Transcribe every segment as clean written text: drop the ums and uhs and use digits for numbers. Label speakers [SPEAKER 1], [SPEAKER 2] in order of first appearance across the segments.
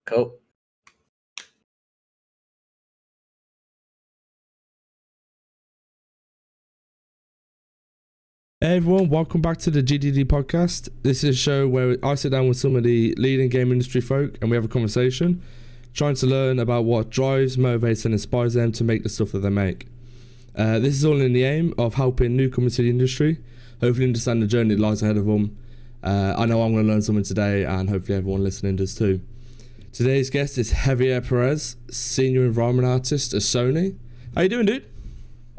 [SPEAKER 1] Cool.
[SPEAKER 2] Hey everyone, welcome back to the GDD podcast. This is a show where I sit down with some of the leading game industry folk and we have a conversation, trying to learn about what drives, motivates and inspires them to make the stuff that they make. This is all in the aim of helping newcomers to the industry, hopefully understand the journey that lies ahead of them. I know I'm going to learn something today and hopefully everyone listening does too. Today's guest is Javier Perez, Senior Environment Artist at Sony. How you doing, dude?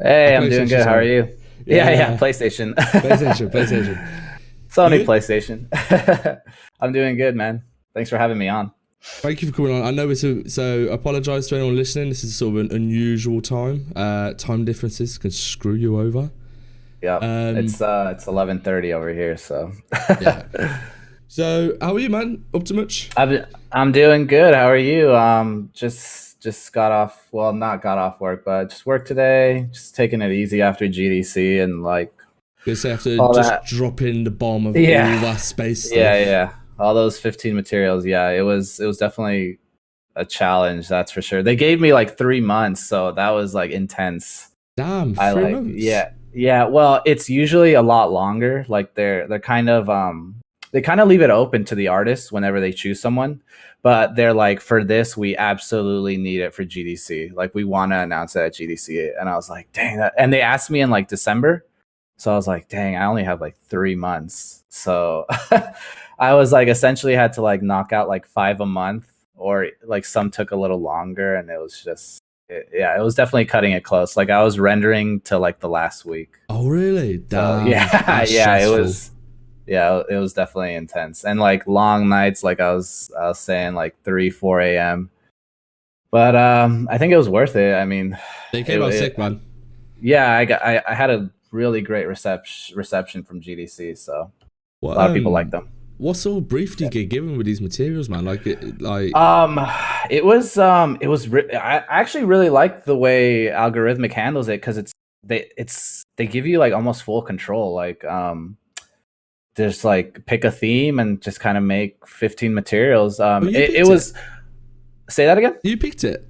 [SPEAKER 1] Hey, I'm doing good. How are you? Yeah. PlayStation.
[SPEAKER 2] PlayStation.
[SPEAKER 1] Sony PlayStation. I'm doing good, man. Thanks for having me on.
[SPEAKER 2] Thank you for coming on. I know so apologise to anyone listening. This is sort of an unusual time. Time differences can screw you over.
[SPEAKER 1] Yeah, it's 11:30 over here, so.
[SPEAKER 2] Yeah. So how are you, man? Up to much?
[SPEAKER 1] I'm doing good. How are you? Just got off. Well, not got off work, but just worked today. Just taking it easy after GDC and like.
[SPEAKER 2] After just dropping the bomb of all that space stuff.
[SPEAKER 1] Yeah. All those 15 materials. Yeah, it was definitely a challenge. That's for sure. They gave me like 3 months, so that was like intense.
[SPEAKER 2] Damn, 3 months.
[SPEAKER 1] Yeah. Well, it's usually a lot longer. Like they're kind of they kind of leave it open to the artists whenever they choose someone, but they're like, for this, we absolutely need it for GDC. Like we want to announce it at GDC. And I was like, dang that. And they asked me in like December. So I was like, dang, I only have like 3 months. So I was like, essentially had to like knock out like 5 a month, or like some took a little longer. And it was just, it was definitely cutting it close. Like I was rendering to like the last week.
[SPEAKER 2] Oh, really? Damn,
[SPEAKER 1] so, it was definitely intense, and like long nights, like I was saying, like 3-4 a.m. But I think it was worth it. I mean,
[SPEAKER 2] they came out sick, man.
[SPEAKER 1] Yeah, I had a really great reception from GDC, so a lot of people liked them.
[SPEAKER 2] What sort of brief do you get given with these materials, man? I
[SPEAKER 1] actually really like the way Algorithmic handles it, because they give you like almost full control. Like just like pick a theme and just kind of make 15 materials. It was. Say that again.
[SPEAKER 2] You picked it.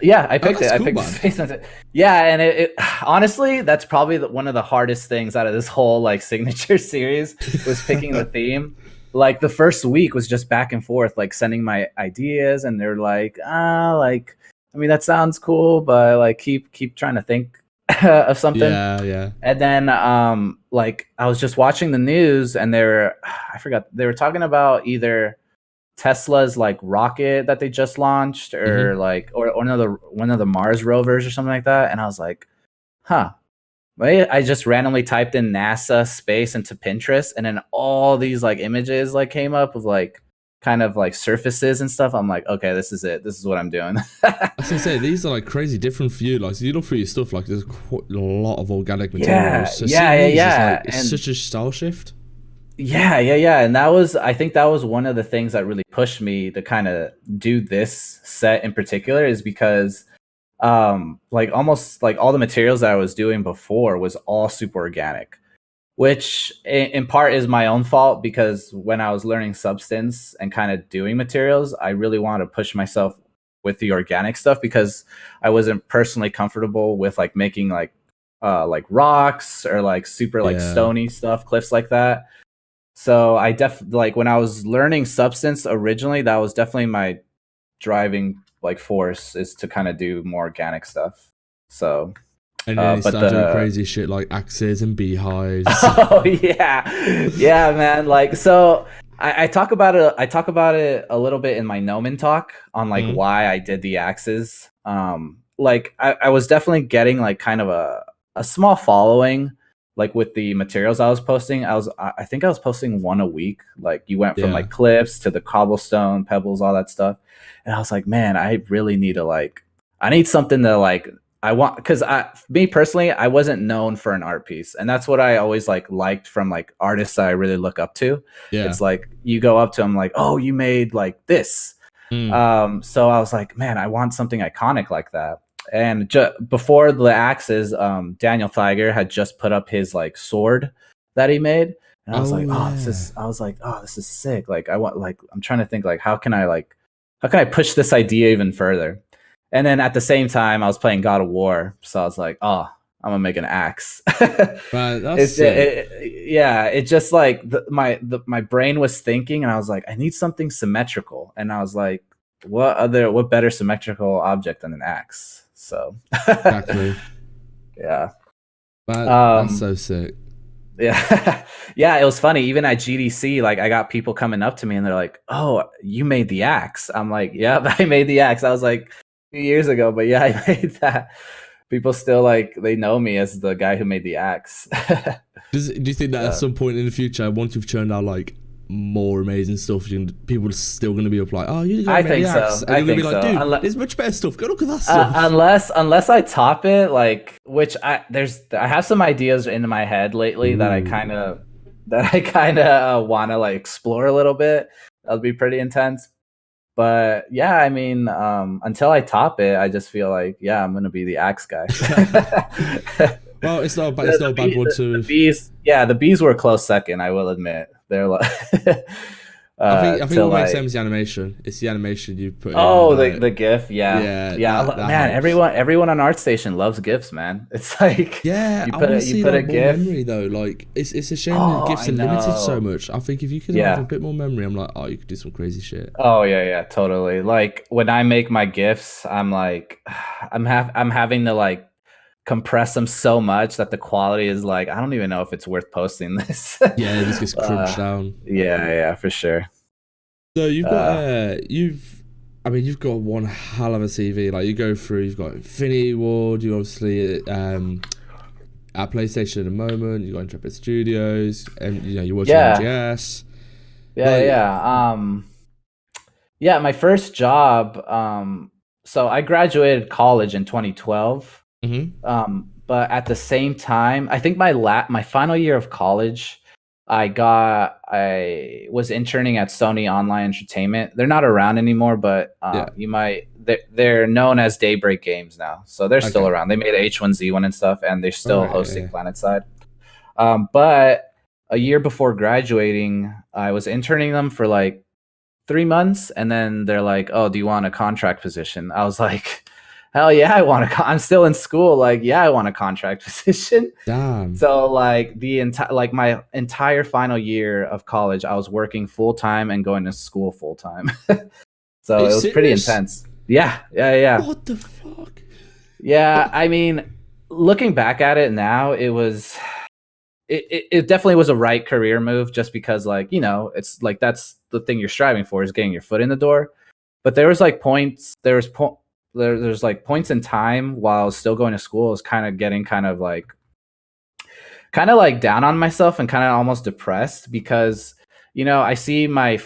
[SPEAKER 1] Yeah, I picked it.
[SPEAKER 2] Cool,
[SPEAKER 1] I picked Space Sunset. Yeah, and it honestly, that's probably one of the hardest things out of this whole like signature series was picking the theme. Like the first week was just back and forth, like sending my ideas, and they're like, like, I mean, that sounds cool, but like keep trying to think of something.
[SPEAKER 2] Yeah.
[SPEAKER 1] And then like I was just watching the news, and they were talking about either Tesla's like rocket that they just launched, or like or one of the Mars rovers or something like that. And I was like, I just randomly typed in NASA space into Pinterest, and then all these like images like came up with like kind of like surfaces and stuff. I'm like, okay, this is it. This is what I'm doing.
[SPEAKER 2] I was gonna say, these are like crazy different for you. Like, so you look through your stuff, like there's quite a lot of organic materials.
[SPEAKER 1] Yeah.
[SPEAKER 2] It's such a style shift.
[SPEAKER 1] Yeah. And I think that was one of the things that really pushed me to kind of do this set in particular, is because like almost like all the materials that I was doing before was all super organic, which in part is my own fault, because when I was learning Substance and kind of doing materials, I really wanted to push myself with the organic stuff, because I wasn't personally comfortable with like making like rocks or like super like stony stuff, cliffs like that. So I like when I was learning Substance originally, that was definitely my driving like force, is to kind of do more organic stuff. So
[SPEAKER 2] and then you start doing crazy shit like axes and beehives.
[SPEAKER 1] Oh yeah, man. Like, so I talk about it a little bit in my Gnomon talk on like why I did the axes. Like I was definitely getting like kind of a small following, like with the materials I was posting. I think I was posting one a week. Like you went from like cliffs to the cobblestone, pebbles, all that stuff. And I was like, man, I really need to I need something to like, I want, because me personally, I wasn't known for an art piece, and that's what I always liked from like artists that I really look up to. Yeah. It's like you go up to them like, oh, you made like this. So I was like, man, I want something iconic like that. And before the axes, Daniel Theiger had just put up his like sword that he made, and I was this is sick. Like I want, like, I'm trying to think like how can I like how can I push this idea even further? And then at the same time, I was playing God of War, so I was like, oh, I'm gonna make an axe.
[SPEAKER 2] Right, that's sick.
[SPEAKER 1] Yeah, it just like my brain was thinking, and I was like, I need something symmetrical, and I was like, what better symmetrical object than an axe? So
[SPEAKER 2] Exactly.
[SPEAKER 1] yeah,
[SPEAKER 2] That's
[SPEAKER 1] um,
[SPEAKER 2] so sick.
[SPEAKER 1] yeah, yeah. It was funny. Even at GDC, like I got people coming up to me, and they're like, "Oh, you made the axe." I'm like, "Yep, I made the axe." I was like, a few years ago, but yeah, I made that. People still like they know me as the guy who made the axe.
[SPEAKER 2] Do you think that at
[SPEAKER 1] So,
[SPEAKER 2] some point in the future, once you've churned out like more amazing stuff, people are still going to be up like, oh, you the guy
[SPEAKER 1] I
[SPEAKER 2] who made the
[SPEAKER 1] think
[SPEAKER 2] axe,
[SPEAKER 1] so.
[SPEAKER 2] and
[SPEAKER 1] I
[SPEAKER 2] you're going to
[SPEAKER 1] think
[SPEAKER 2] be like,
[SPEAKER 1] so.
[SPEAKER 2] dude, there's much better stuff. Go look at that stuff.
[SPEAKER 1] Unless I top it, like which I have some ideas in my head lately that
[SPEAKER 2] Ooh.
[SPEAKER 1] I kind of want to like explore a little bit. That'll be pretty intense. But yeah, I mean, until I top it, I just feel like yeah, I'm gonna be the axe guy.
[SPEAKER 2] Well, it's not a bad one
[SPEAKER 1] The
[SPEAKER 2] to.
[SPEAKER 1] bees, yeah, the bees were a close second. I will admit they're like
[SPEAKER 2] I think
[SPEAKER 1] to
[SPEAKER 2] what makes
[SPEAKER 1] like
[SPEAKER 2] them is the animation. It's the animation you put in.
[SPEAKER 1] oh
[SPEAKER 2] Like,
[SPEAKER 1] the GIF, yeah,
[SPEAKER 2] yeah,
[SPEAKER 1] yeah,
[SPEAKER 2] that
[SPEAKER 1] man.
[SPEAKER 2] helps.
[SPEAKER 1] Everyone on ArtStation loves GIFs, man. It's like
[SPEAKER 2] Yeah, I want to
[SPEAKER 1] you
[SPEAKER 2] see
[SPEAKER 1] put a
[SPEAKER 2] like more
[SPEAKER 1] GIF.
[SPEAKER 2] memory though. Like, it's a shame that
[SPEAKER 1] Oh,
[SPEAKER 2] gifts
[SPEAKER 1] I
[SPEAKER 2] are limited so
[SPEAKER 1] know.
[SPEAKER 2] much. I think if you could have a
[SPEAKER 1] Yeah.
[SPEAKER 2] bit more memory, I'm like, oh, you could do some crazy shit.
[SPEAKER 1] Oh yeah, yeah, totally. Like when I make my GIFs, I'm like, I'm having to like compress them so much that the quality is like I don't even know if it's worth posting this.
[SPEAKER 2] Yeah, it just gets crunched down.
[SPEAKER 1] Yeah, yeah, for sure.
[SPEAKER 2] So you've got
[SPEAKER 1] Uh,
[SPEAKER 2] I mean, you've got one hell of a CV. Like you go through, you've got Infinity Ward. You obviously at PlayStation at the moment. You got Intrepid Studios, and you know you're watching
[SPEAKER 1] yeah,
[SPEAKER 2] MGS.
[SPEAKER 1] yeah,
[SPEAKER 2] Like,
[SPEAKER 1] yeah. Yeah, my first job. So I graduated college in 2012.
[SPEAKER 2] mhm.
[SPEAKER 1] But at the same time, I think my final year of college, I was interning at Sony Online Entertainment. They're not around anymore, but
[SPEAKER 2] Yeah.
[SPEAKER 1] they're known as Daybreak Games now, so they're still
[SPEAKER 2] Okay.
[SPEAKER 1] around. They made H1Z1 and stuff, and they're
[SPEAKER 2] All
[SPEAKER 1] still
[SPEAKER 2] right.
[SPEAKER 1] hosting PlanetSide. But a year before graduating, I was interning them for like 3 months, and then they're like, "Oh, do you want a contract position?" I was like, "Hell yeah, I want I'm still in school. Like, yeah, I want a contract position."
[SPEAKER 2] Damn.
[SPEAKER 1] So like my entire final year of college, I was working full time and going to school full time.
[SPEAKER 2] Are
[SPEAKER 1] So
[SPEAKER 2] you
[SPEAKER 1] it was pretty
[SPEAKER 2] serious?
[SPEAKER 1] intense. Yeah, yeah, yeah.
[SPEAKER 2] What the fuck?
[SPEAKER 1] Yeah, I mean, looking back at it now, it definitely was a right career move just because like, it's like that's the thing you're striving for is getting your foot in the door. But there was like there's like points in time while I was still going to school, I was kind of getting kind of like down on myself and kind of almost depressed because I see my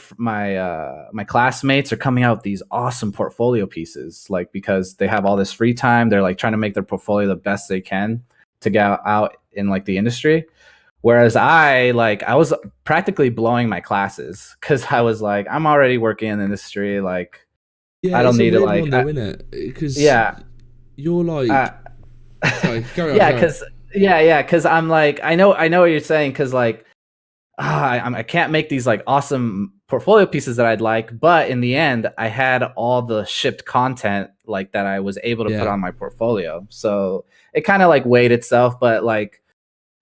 [SPEAKER 1] classmates are coming out with these awesome portfolio pieces like because they have all this free time, they're like trying to make their portfolio the best they can to get out in like the industry, whereas I was practically blowing my classes because I was like I'm already working in the industry, like
[SPEAKER 2] Yeah,
[SPEAKER 1] I don't
[SPEAKER 2] it's a
[SPEAKER 1] need to
[SPEAKER 2] weird one though, isn't it? Because
[SPEAKER 1] yeah.
[SPEAKER 2] you're
[SPEAKER 1] uh,
[SPEAKER 2] like, sorry, carry on,
[SPEAKER 1] yeah,
[SPEAKER 2] carry on.
[SPEAKER 1] because yeah, because I'm like I know what you're saying because like I can't make these like awesome portfolio pieces that I'd like, but in the end, I had all the shipped content like that I was able to put
[SPEAKER 2] Yeah,
[SPEAKER 1] on my portfolio. So it kind of like weighed itself, but like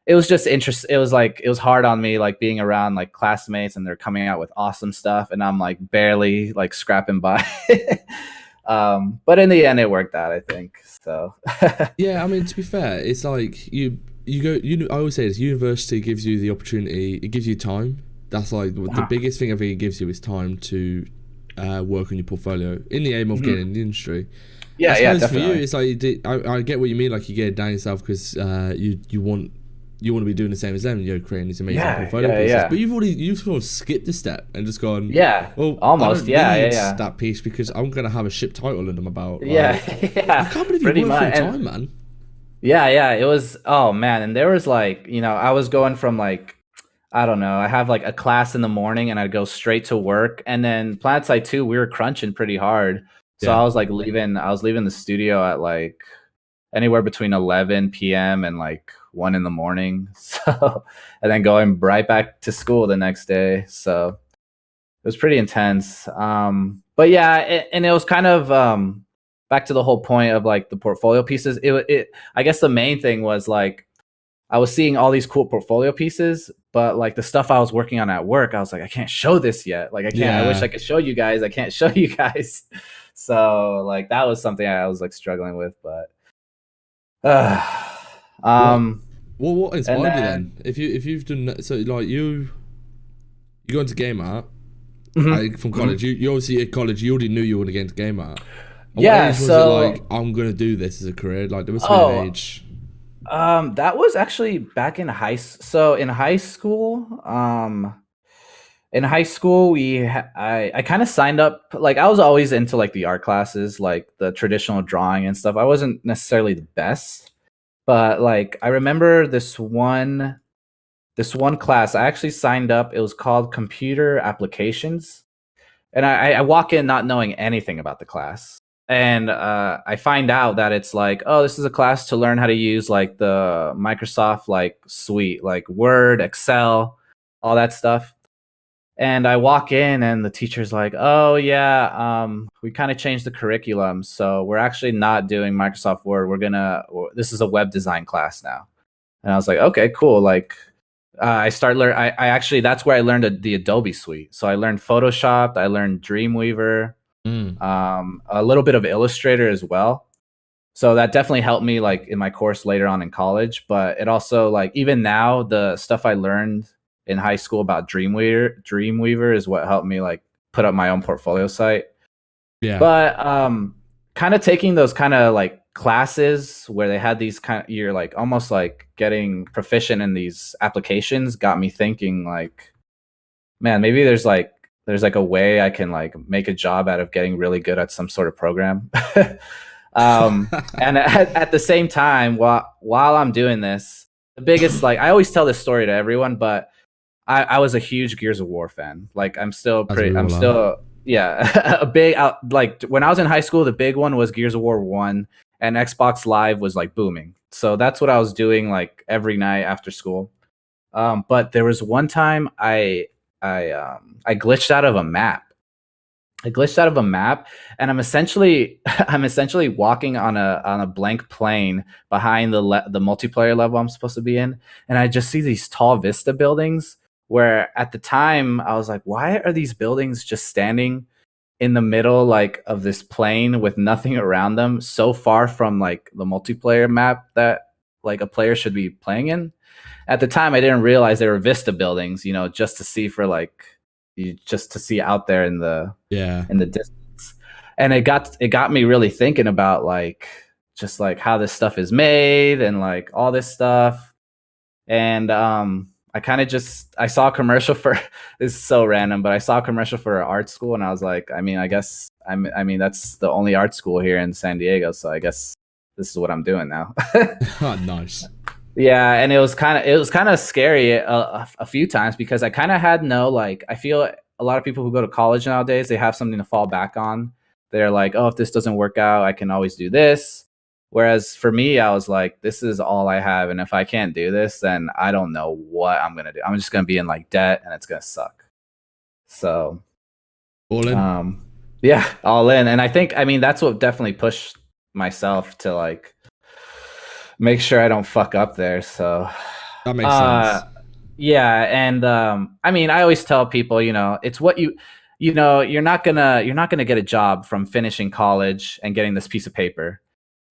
[SPEAKER 1] it was just interest. It was like it was hard on me like being around like classmates and they're coming out with awesome stuff, and I'm like barely like scrapping by. But in the end, it worked out, I think. So
[SPEAKER 2] yeah. I mean, to be fair, it's like you go. I always say this: university gives you the opportunity. It gives you time. That's like the biggest thing I think it gives you is time to work on your portfolio in the aim of
[SPEAKER 1] Mhm.
[SPEAKER 2] getting in the industry. I
[SPEAKER 1] Yeah, yeah,
[SPEAKER 2] suppose for you,
[SPEAKER 1] definitely.
[SPEAKER 2] it's like I get what you mean. Like you get it down yourself because you want to be doing the same as them. You're creating these amazing
[SPEAKER 1] Yeah,
[SPEAKER 2] portfolio
[SPEAKER 1] yeah,
[SPEAKER 2] pieces, but
[SPEAKER 1] yeah.
[SPEAKER 2] you've sort of skipped a step and just gone.
[SPEAKER 1] Yeah,
[SPEAKER 2] Well, I
[SPEAKER 1] almost.
[SPEAKER 2] don't
[SPEAKER 1] Yeah, yeah,
[SPEAKER 2] need
[SPEAKER 1] yeah.
[SPEAKER 2] that piece because I'm gonna have a ship title in them about.
[SPEAKER 1] Yeah,
[SPEAKER 2] Like, I
[SPEAKER 1] yeah,
[SPEAKER 2] can't believe you
[SPEAKER 1] pretty
[SPEAKER 2] work full
[SPEAKER 1] much. And
[SPEAKER 2] time, man.
[SPEAKER 1] yeah, yeah, it was, oh man. And there was like, I was going from like, I don't know, I have like a class in the morning and I'd go straight to work. And then PlanetSide 2, we were crunching pretty hard. So
[SPEAKER 2] Yeah.
[SPEAKER 1] I was leaving the studio at like anywhere between 11 p.m. and like 1 in the morning. So, and then going right back to school the next day. So, was pretty intense. But yeah, and it was kind of back to the whole point of like the portfolio pieces. It I guess the main thing was like I was seeing all these cool portfolio pieces, but like the stuff I was working on at work, I was like, I can't show this yet. Like I can't. I wish
[SPEAKER 2] Yeah.
[SPEAKER 1] I could show you guys. I can't show you guys. So like that was something I was like struggling with, but
[SPEAKER 2] What
[SPEAKER 1] um,
[SPEAKER 2] what
[SPEAKER 1] and
[SPEAKER 2] inspired you
[SPEAKER 1] then
[SPEAKER 2] then? If you've done so, like you go into game art
[SPEAKER 1] mhm,
[SPEAKER 2] from
[SPEAKER 1] mhm.
[SPEAKER 2] college. You obviously at college you already knew you were going to get into game art. At what
[SPEAKER 1] Yeah.
[SPEAKER 2] age was it like
[SPEAKER 1] So
[SPEAKER 2] I'm going to do this as a career? Like there must be an
[SPEAKER 1] oh,
[SPEAKER 2] age.
[SPEAKER 1] that was actually back in so in high school. In high school, I kind of signed up. Like I was always into like the art classes, like the traditional drawing and stuff. I wasn't necessarily the best, but like I remember this one class I actually signed up. It was called computer applications, and I walk in not knowing anything about the class, and I find out that it's like, oh, this is a class to learn how to use like the Microsoft like suite, like Word, Excel, all that stuff. And I walk in and the teacher's like, "Oh yeah, we kind of changed the curriculum, so we're actually not doing Microsoft Word. This is a web design class now." And I was like, "Okay, cool." Like, I actually that's where I learned the Adobe suite. So I learned Photoshop, I learned Dreamweaver,
[SPEAKER 2] Mm.
[SPEAKER 1] a little bit of Illustrator as well. So that definitely helped me like in my course later on in college, but it also like even now the stuff I learned in high school about Dreamweaver is what helped me like put up my own portfolio site.
[SPEAKER 2] Yeah.
[SPEAKER 1] But kind of taking those kind of like classes where they had these kind of you're like almost like getting proficient in these applications got me thinking like, man, maybe there's like a way I can like make a job out of getting really good at some sort of program. And at the same time, while I'm doing this, the biggest like I always tell this story to everyone, but I was a huge Gears of War fan. Like
[SPEAKER 2] As we
[SPEAKER 1] I'm
[SPEAKER 2] all are.
[SPEAKER 1] still yeah a big like when I was in high school, the big one was Gears of War 1, and Xbox Live was like booming. So that's what I was doing like every night after school. But there was one time I glitched out of a map. I glitched out of a map, and I'm essentially I'm essentially walking on a blank plane behind the multiplayer level I'm supposed to be in, and I just see these tall vista buildings. Where at the time I was like, why are these buildings just standing in the middle like of this plane with nothing around them, so far from like the multiplayer map that like a player should be playing in? At the time I didn't realize they were vista buildings, just to see for like just to see out there
[SPEAKER 2] Yeah.
[SPEAKER 1] in the distance. And it got me really thinking about like just like how this stuff is made and like all this stuff. And I kind of just I saw a commercial for this is so random, but I saw a commercial for an art school, and I was like, I mean, I guess I mean that's the only art school here in San Diego, so I guess this is what I'm doing now.
[SPEAKER 2] Nice.
[SPEAKER 1] Yeah, and it was kind of scary a few times because I kind of had no like I feel a lot of people who go to college nowadays they have something to fall back on. They're like, oh, if this doesn't work out, I can always do this. Whereas for me, I was like, this is all I have, and if I can't do this, then I don't know what I'm gonna do. I'm just gonna be in like debt, and it's gonna suck. So,
[SPEAKER 2] All in.
[SPEAKER 1] um, yeah, all in. And I mean, that's what definitely pushed myself to like make sure I don't fuck up there. So,
[SPEAKER 2] That makes
[SPEAKER 1] uh,
[SPEAKER 2] sense.
[SPEAKER 1] yeah, and I mean, I always tell people, it's what you're not gonna get a job from finishing college and getting this piece of paper.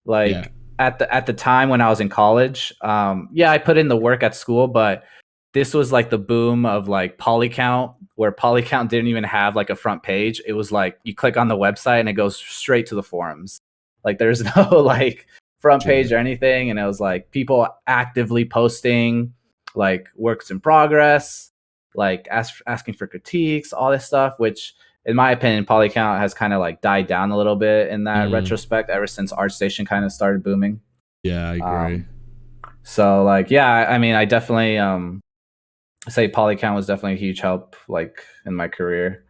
[SPEAKER 2] Yeah.
[SPEAKER 1] Like at the time when I was in college, yeah, I put in the work at school, but this was like the boom of like Polycount, where Polycount didn't even have like a front page. It was like you click on the website and it goes straight to the forums. Like there's no like front
[SPEAKER 2] Yeah.
[SPEAKER 1] page or anything, and it was like people actively posting like works in progress, like asking for critiques, all this stuff, which in my opinion, Polycount has kind of like died down a little bit in that
[SPEAKER 2] Mm.
[SPEAKER 1] retrospect ever since ArtStation kind of started booming.
[SPEAKER 2] Yeah, I agree.
[SPEAKER 1] Um, so like, yeah, I mean, I definitely say Polycount was definitely a huge help like in my career.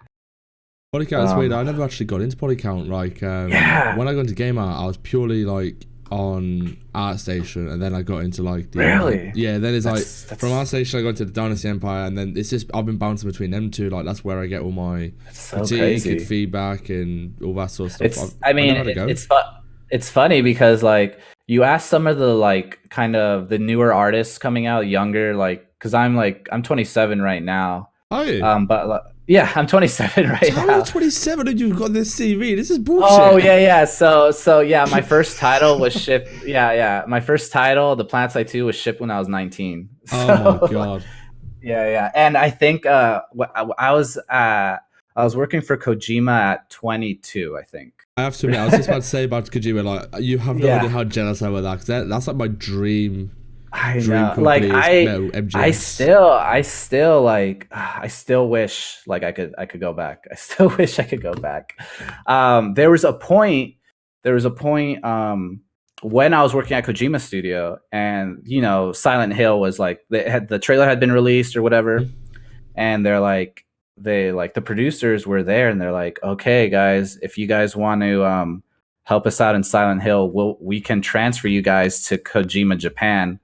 [SPEAKER 2] Polycount is weird.
[SPEAKER 1] Um,
[SPEAKER 2] I never actually got into Polycount. Like,
[SPEAKER 1] yeah.
[SPEAKER 2] when I got into game art, I was purely like on ArtStation, and then I got into like the
[SPEAKER 1] Really?
[SPEAKER 2] yeah. Then it's like
[SPEAKER 1] That's
[SPEAKER 2] from ArtStation I got into the Dynasty Empire, and then it's just I've been bouncing between them two. Like that's where I get all my
[SPEAKER 1] that's so
[SPEAKER 2] critique and
[SPEAKER 1] crazy.
[SPEAKER 2] feedback and all that sort of stuff.
[SPEAKER 1] It's I
[SPEAKER 2] I
[SPEAKER 1] mean
[SPEAKER 2] never had to go.
[SPEAKER 1] it's funny because like you ask some of the like kind of the newer artists coming out younger like because I'm 27 right now.
[SPEAKER 2] Are you?
[SPEAKER 1] But yeah, I'm 27 right
[SPEAKER 2] How are you
[SPEAKER 1] now.
[SPEAKER 2] 27 and you've got this CV? This is
[SPEAKER 1] Oh
[SPEAKER 2] bullshit.
[SPEAKER 1] yeah, yeah. So yeah, my first title was shipped. Yeah, yeah. My first title, The Plant Side 2, was shipped when I was 19.
[SPEAKER 2] Oh my
[SPEAKER 1] So
[SPEAKER 2] god.
[SPEAKER 1] yeah, yeah. And I think I was working for Kojima at 22, I think.
[SPEAKER 2] I have to admit, I was just about to say about Kojima, like you have no idea
[SPEAKER 1] Yeah,
[SPEAKER 2] how jealous I am of that, because that's like my
[SPEAKER 1] I
[SPEAKER 2] dream
[SPEAKER 1] know. Like
[SPEAKER 2] company is Metal MGS.
[SPEAKER 1] I still wish like I could go back. I still wish I could go back. There was a point. There was a point when I was working at Kojima Studio, and you know, Silent Hill was like the trailer had been released or whatever, and they like the producers were there, and they're like, okay, guys, if you guys want to help us out in Silent Hill, we can transfer you guys to Kojima Japan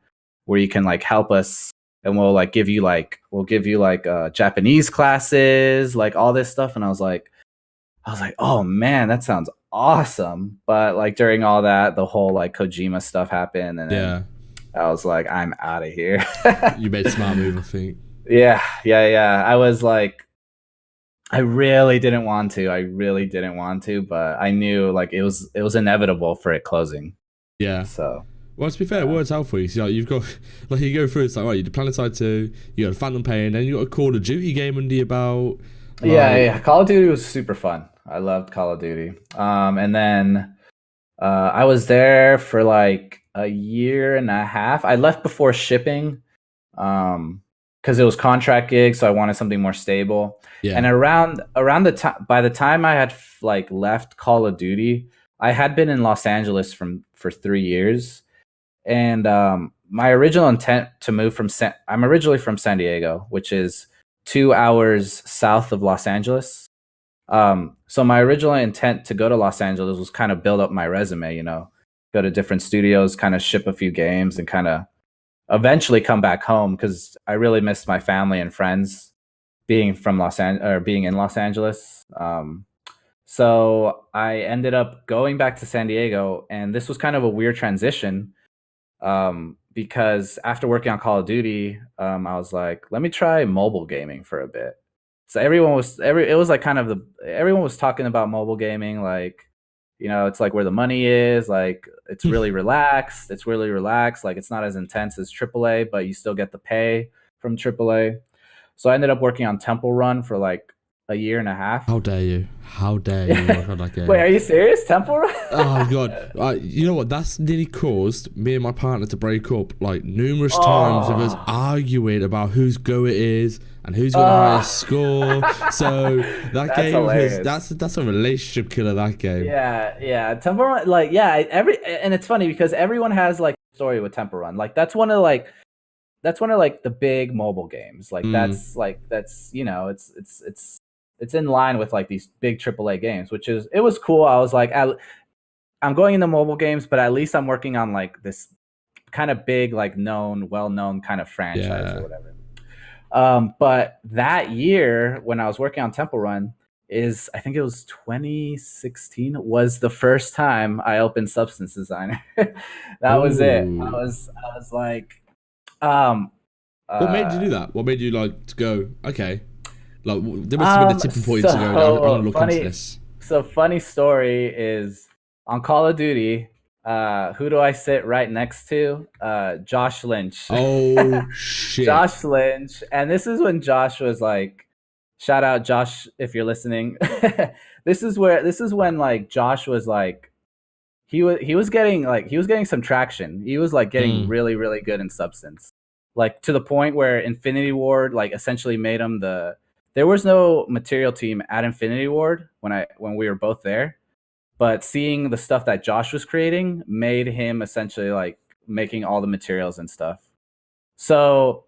[SPEAKER 1] where you can like help us and we'll give you like Japanese classes, like all this stuff. And I was like, oh man, that sounds awesome. But like during all that, the whole like Kojima stuff happened, and then
[SPEAKER 2] Yeah,
[SPEAKER 1] I was like, I'm out of here.
[SPEAKER 2] you made a smart move, I think.
[SPEAKER 1] Yeah, yeah, yeah. I was like, I really didn't want to. I really didn't want to, but I knew like it was inevitable for it closing.
[SPEAKER 2] Yeah.
[SPEAKER 1] So
[SPEAKER 2] Well, to be fair, it
[SPEAKER 1] yeah.
[SPEAKER 2] works out for you. So, like, you've got, like, you go through, it's like, right, you do Planetside 2, you got Phantom Pain, then you got a Call of Duty game under your belt.
[SPEAKER 1] Yeah,
[SPEAKER 2] Like,
[SPEAKER 1] yeah. Call of Duty was super fun. I loved Call of Duty. And then I was there for like a year and a half. I left before shipping, because it was contract gig, so I wanted something more stable. And
[SPEAKER 2] yeah.
[SPEAKER 1] around the time by the time I had like left Call of Duty, I had been in Los Angeles for 3 years, and my original intent to move I'm originally from San Diego, which is 2 hours south of Los Angeles. So my original intent to go to Los Angeles was kind of build up my resume, you know, go to different studios, kind of ship a few games, and kind of eventually come back home because I really missed my family and friends being from being in Los Angeles. So I ended up going back to San Diego, and this was kind of a weird transition because after working on Call of Duty, I was like, let me try mobile gaming for a bit. So it was like kind of everyone was talking about mobile gaming, like, you know, it's like where the money is, like it's really relaxed. It's really relaxed. Like it's not as intense as AAA, but you still get the pay from AAA. So I ended up working on Temple Run for like a year and a half.
[SPEAKER 2] How dare you? How dare you work on that
[SPEAKER 1] Wait,
[SPEAKER 2] game?
[SPEAKER 1] are you serious? Temple Run?
[SPEAKER 2] Oh god, you know what? That's nearly caused me and my partner to break up like numerous times of us
[SPEAKER 1] Oh,
[SPEAKER 2] arguing about whose go it is and who's got the
[SPEAKER 1] oh.
[SPEAKER 2] highest score. So that
[SPEAKER 1] That's
[SPEAKER 2] game has
[SPEAKER 1] hilarious.
[SPEAKER 2] that's a relationship killer. That game.
[SPEAKER 1] Yeah, yeah. Temple Run, like, yeah, and it's funny because everyone has like a story with Temple Run. Like that's one of like the big mobile games.
[SPEAKER 2] Mm,
[SPEAKER 1] That's you know, it's in line with like these big AAA games, which is it was cool. I was like, I'm going into mobile games, but at least I'm working on like this kind of big, like well known kind of franchise or
[SPEAKER 2] yeah.
[SPEAKER 1] whatever. But that year when I was working on Temple Run is I think it was 2016 was the first time I opened Substance Designer. That was it.
[SPEAKER 2] Oh.
[SPEAKER 1] I was like, um,
[SPEAKER 2] What made you
[SPEAKER 1] uh,
[SPEAKER 2] do that? What made you like to go? Okay, like there must have been a tipping point to go. I'm gonna look into this.
[SPEAKER 1] Funny story is on Call of Duty. Who do I sit right next to? Josh Lynch.
[SPEAKER 2] Oh shit!
[SPEAKER 1] Josh Lynch. And this is when Josh was like, shout out Josh if you're listening. This is when like Josh was like he was getting some traction. He was like getting
[SPEAKER 2] Mm,
[SPEAKER 1] really, really good in Substance. Like to the point where Infinity Ward like essentially made him there was no material team at Infinity Ward when we were both there, but seeing the stuff that Josh was creating made him essentially like making all the materials and stuff. So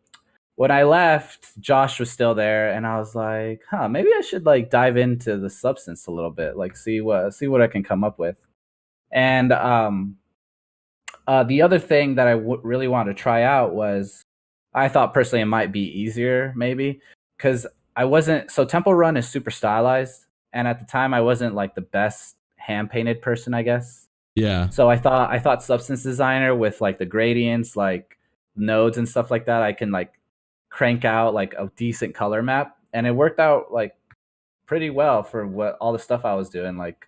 [SPEAKER 1] when I left, Josh was still there, and I was like, "Huh, maybe I should like dive into the Substance a little bit, like see what I can come up with." And The other thing that I really wanted to try out was, I thought personally it might be easier, maybe, because I wasn't. So Temple Run is super stylized, and at the time I wasn't like the best hand painted person, I guess.
[SPEAKER 2] Yeah.
[SPEAKER 1] So I thought Substance Designer with like the gradients, like nodes and stuff like that, I can like crank out like a decent color map, and it worked out like pretty well for what all the stuff I was doing. Like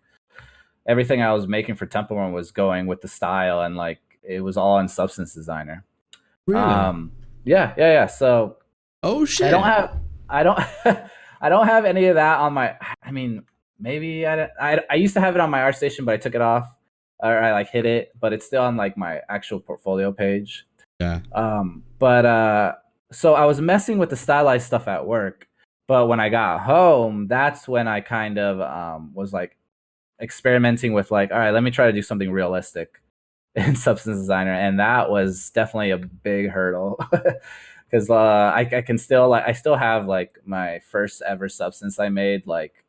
[SPEAKER 1] everything I was making for Temple Run was going with the style, and like it was all in Substance Designer.
[SPEAKER 2] Really?
[SPEAKER 1] Um, yeah. So
[SPEAKER 2] Oh
[SPEAKER 1] I
[SPEAKER 2] shit.
[SPEAKER 1] don't have, I don't, I don't have any of that on my. I mean, maybe I used to have it on my ArtStation, but I took it off, or I like hit it, but it's still on like my actual portfolio page.
[SPEAKER 2] Yeah.
[SPEAKER 1] But so I was messing with the stylized stuff at work, but when I got home, that's when I kind of was like experimenting with like, all right, let me try to do something realistic in Substance Designer, and that was definitely a big hurdle. Because I can still like, I still have like my first ever Substance I made like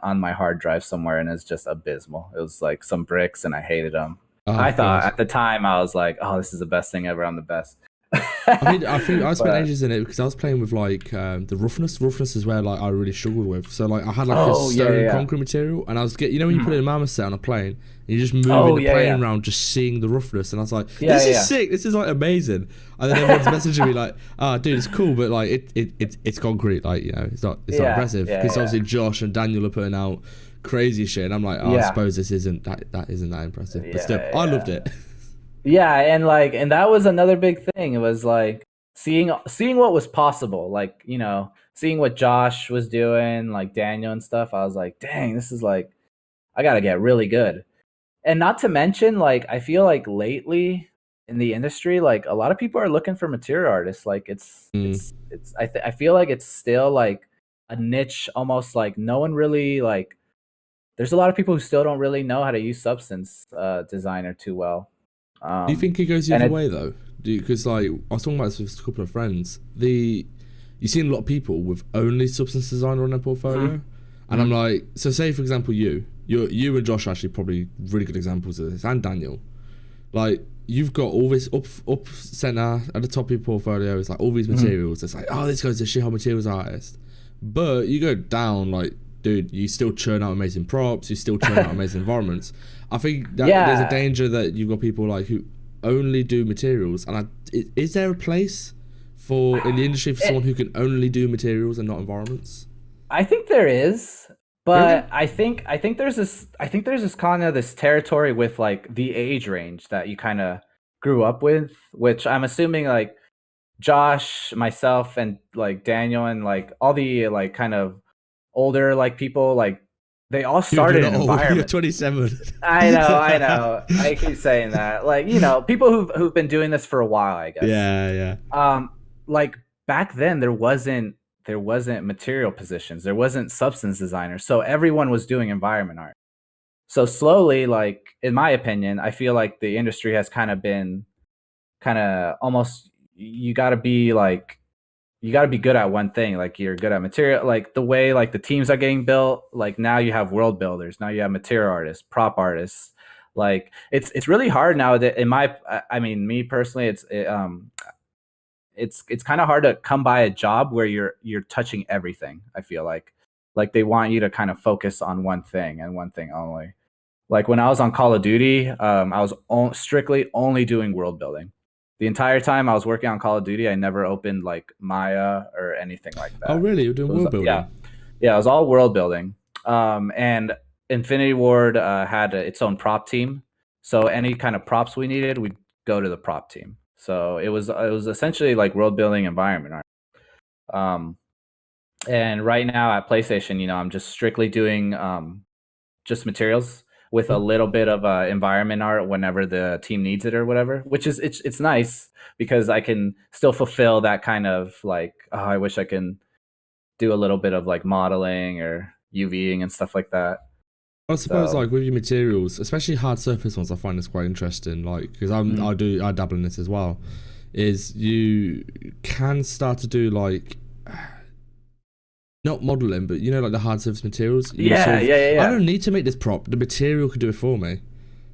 [SPEAKER 1] on my hard drive somewhere, and it's just abysmal. It was like some bricks, and I hated them.
[SPEAKER 2] Oh
[SPEAKER 1] I thought
[SPEAKER 2] god.
[SPEAKER 1] at the time I was like, oh, this is the best thing ever. I'm the best.
[SPEAKER 2] I think I spent
[SPEAKER 1] But
[SPEAKER 2] ages in it because I was playing with like the roughness. Roughness is where like I really struggled with. So like I had like a
[SPEAKER 1] oh yeah,
[SPEAKER 2] stone
[SPEAKER 1] yeah,
[SPEAKER 2] and
[SPEAKER 1] yeah.
[SPEAKER 2] concrete material, and I was you know when you put
[SPEAKER 1] Mhm.
[SPEAKER 2] a marmoset on a plane, and you just moving
[SPEAKER 1] Oh
[SPEAKER 2] the
[SPEAKER 1] yeah,
[SPEAKER 2] plane
[SPEAKER 1] yeah,
[SPEAKER 2] around, just seeing the roughness, and I was like,
[SPEAKER 1] yeah,
[SPEAKER 2] this
[SPEAKER 1] yeah,
[SPEAKER 2] is
[SPEAKER 1] yeah.
[SPEAKER 2] sick. This is like amazing. And then everyone's messaging me like, ah, dude, it's cool, but like it's concrete. Like you know, it's not
[SPEAKER 1] Yeah,
[SPEAKER 2] impressive
[SPEAKER 1] yeah,
[SPEAKER 2] because
[SPEAKER 1] yeah,
[SPEAKER 2] obviously Josh and Daniel are putting out crazy shit, and I'm like, oh, I
[SPEAKER 1] yeah,
[SPEAKER 2] suppose this isn't that isn't that impressive, but still,
[SPEAKER 1] yeah,
[SPEAKER 2] I loved
[SPEAKER 1] yeah.
[SPEAKER 2] it.
[SPEAKER 1] Yeah, and like, and that was another big thing. It was like seeing what was possible. Like, seeing what Josh was doing, like Daniel and stuff. I was like, dang, this is like, I gotta get really good. And not to mention, like, I feel like lately in the industry, like a lot of people are looking for material artists. Like, it's
[SPEAKER 2] Mm.
[SPEAKER 1] it's it's. I feel like it's still like a niche, almost like no one really like. There's a lot of people who still don't really know how to use Substance Designer too well.
[SPEAKER 2] Do you think it goes the
[SPEAKER 1] And
[SPEAKER 2] other
[SPEAKER 1] it
[SPEAKER 2] way though? Because like I was talking about this with a couple of friends. You see a lot of people with only Substance Designer on their portfolio,
[SPEAKER 1] Mhm,
[SPEAKER 2] and I'm
[SPEAKER 1] mhm.
[SPEAKER 2] like, so say for example you and Josh are actually probably really good examples of this, and Daniel. Like you've got all this up center at the top of your portfolio. It's like all these
[SPEAKER 1] Mhm.
[SPEAKER 2] materials. It's like, oh, this guy's a shithole materials artist. But you go down, like, dude, you still churn out amazing props. You still churn out amazing environments. I think that there's a
[SPEAKER 1] Yeah,
[SPEAKER 2] danger that you've got people like who only do materials. And is there a place for in the industry for someone
[SPEAKER 1] it,
[SPEAKER 2] who can only do materials and not environments?
[SPEAKER 1] I think there is,
[SPEAKER 2] Really?
[SPEAKER 1] but I think there's this kind of this territory with like the age range that you kind of grew up with, which I'm assuming like Josh, myself, and like Daniel, and like all the like kind of older like people, like they all
[SPEAKER 2] Dude, you're
[SPEAKER 1] started
[SPEAKER 2] not
[SPEAKER 1] in
[SPEAKER 2] old. You're
[SPEAKER 1] environment.
[SPEAKER 2] 27.
[SPEAKER 1] I know. I keep saying that. Like, people who've been doing this for a while, I guess.
[SPEAKER 2] Yeah, yeah.
[SPEAKER 1] Um, like back then there wasn't material positions. There wasn't substance designers. So everyone was doing environment art. So slowly, like in my opinion, I feel like the industry has kind of been kind of almost you got to be good at one thing. Like you're good at material, like the way like the teams are getting built. Like now you have world builders, now you have material artists, prop artists. Like it's really hard now that in my I mean me personally, it's kind of hard to come by a job where you're touching everything. I feel like they want you to kind of focus on one thing and one thing only. Like when I was on Call of Duty, I was strictly only doing world building. The entire time I was working on Call of Duty, I never opened like Maya or anything like
[SPEAKER 2] Oh,
[SPEAKER 1] that.
[SPEAKER 2] really? You're doing
[SPEAKER 1] It was
[SPEAKER 2] world
[SPEAKER 1] yeah,
[SPEAKER 2] building?
[SPEAKER 1] yeah, it was all world building. And Infinity Ward had its own prop team, so any kind of props we needed, we'd go to the prop team. So it was essentially like world building environment art. Um, and right now at PlayStation, I'm just strictly doing just materials with a
[SPEAKER 2] Hmm?
[SPEAKER 1] little bit of environment art whenever the team needs it or whatever. Which is it's nice because I can still fulfill that kind of like, oh, I wish I can do a little bit of like modeling or UVing and stuff like that.
[SPEAKER 2] I suppose
[SPEAKER 1] So
[SPEAKER 2] like with your materials, especially hard surface ones, I find this quite interesting. Like because
[SPEAKER 1] mhm.
[SPEAKER 2] I dabble in this as well. Is you can start to do like not modeling, but you know like the hard surface materials. You
[SPEAKER 1] Yeah,
[SPEAKER 2] sort of
[SPEAKER 1] yeah, yeah,
[SPEAKER 2] I
[SPEAKER 1] yeah.
[SPEAKER 2] don't need to make this prop. The material could do it for me.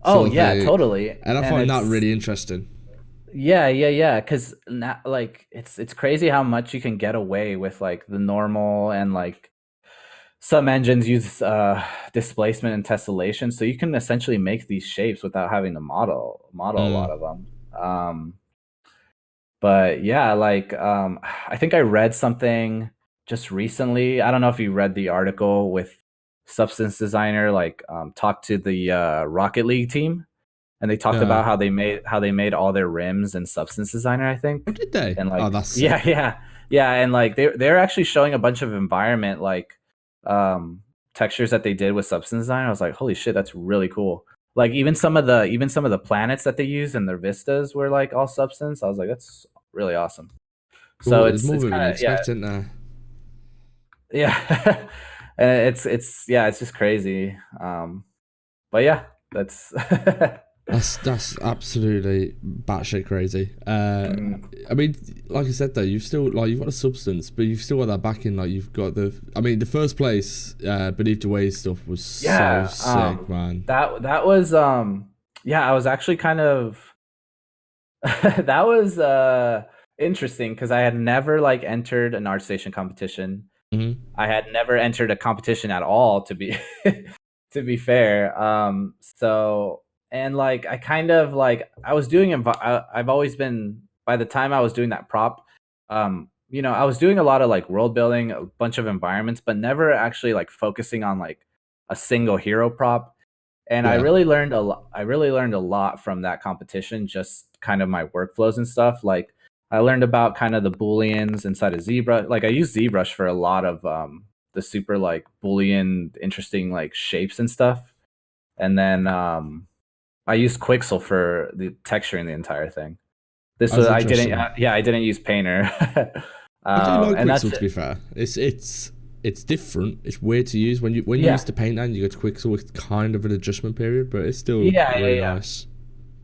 [SPEAKER 1] Oh
[SPEAKER 2] sort of
[SPEAKER 1] yeah,
[SPEAKER 2] thing,
[SPEAKER 1] totally.
[SPEAKER 2] and I
[SPEAKER 1] And
[SPEAKER 2] find that
[SPEAKER 1] it's
[SPEAKER 2] really interesting.
[SPEAKER 1] yeah. Because like it's crazy how much you can get away with like the normal and like some engines use displacement and tessellation, so you can essentially make these shapes without having to model a lot
[SPEAKER 2] Mm.
[SPEAKER 1] of them. But yeah, like I think I read something just recently. I don't know if you read the article with Substance Designer, like talked to the Rocket League team, and they talked
[SPEAKER 2] Yeah.
[SPEAKER 1] about how they made all their rims in Substance Designer, I
[SPEAKER 2] Oh,
[SPEAKER 1] think.
[SPEAKER 2] did they?
[SPEAKER 1] And
[SPEAKER 2] Oh,
[SPEAKER 1] like
[SPEAKER 2] that's sick.
[SPEAKER 1] yeah, and like they're actually showing a bunch of environment like um textures that they did with Substance Designer. I was like, holy shit, that's really cool. Like even some of the planets that they use in their vistas were like all substance. I was like, that's really awesome. So
[SPEAKER 2] Cool. There's more
[SPEAKER 1] it's
[SPEAKER 2] of it than
[SPEAKER 1] kind
[SPEAKER 2] you
[SPEAKER 1] of yeah,
[SPEAKER 2] expect, isn't there?
[SPEAKER 1] yeah. And it's yeah, it's just crazy. But yeah, that's
[SPEAKER 2] That's absolutely batshit crazy.
[SPEAKER 1] Mhm.
[SPEAKER 2] I mean, like I said though, you've still like you've got a substance, but you've still got that backing. Like you've got the. I mean, the first place Beneath the Waves stuff was so
[SPEAKER 1] Yeah.
[SPEAKER 2] sick, man.
[SPEAKER 1] That was yeah, I was actually kind of that was interesting because I had never like entered an art station competition.
[SPEAKER 2] Hmm.
[SPEAKER 1] I had never entered a competition at all to be to be fair. So and like I kind of like I was doing I've always been by the time I was doing that prop, you know, I was doing a lot of like world building, a bunch of environments, but never actually like focusing on like a single hero prop. And I
[SPEAKER 2] Yeah,
[SPEAKER 1] really learned a lot. I really learned a lot from that competition, just kind of my workflows and stuff. Like I learned about kind of the booleans inside of ZBrush. Like I use ZBrush for a lot of the super like boolean interesting like shapes and stuff. And then I used Quixel for the texturing the entire thing. This was
[SPEAKER 2] that's
[SPEAKER 1] I didn't
[SPEAKER 2] interesting.
[SPEAKER 1] yeah, I didn't use Painter.
[SPEAKER 2] I do like
[SPEAKER 1] And that's
[SPEAKER 2] Quixel to
[SPEAKER 1] it.
[SPEAKER 2] be fair. It's different. It's weird to use when you
[SPEAKER 1] Yeah.
[SPEAKER 2] used to paint and you go to Quixel. It's kind of an adjustment period, but it's still really
[SPEAKER 1] Yeah.
[SPEAKER 2] nice.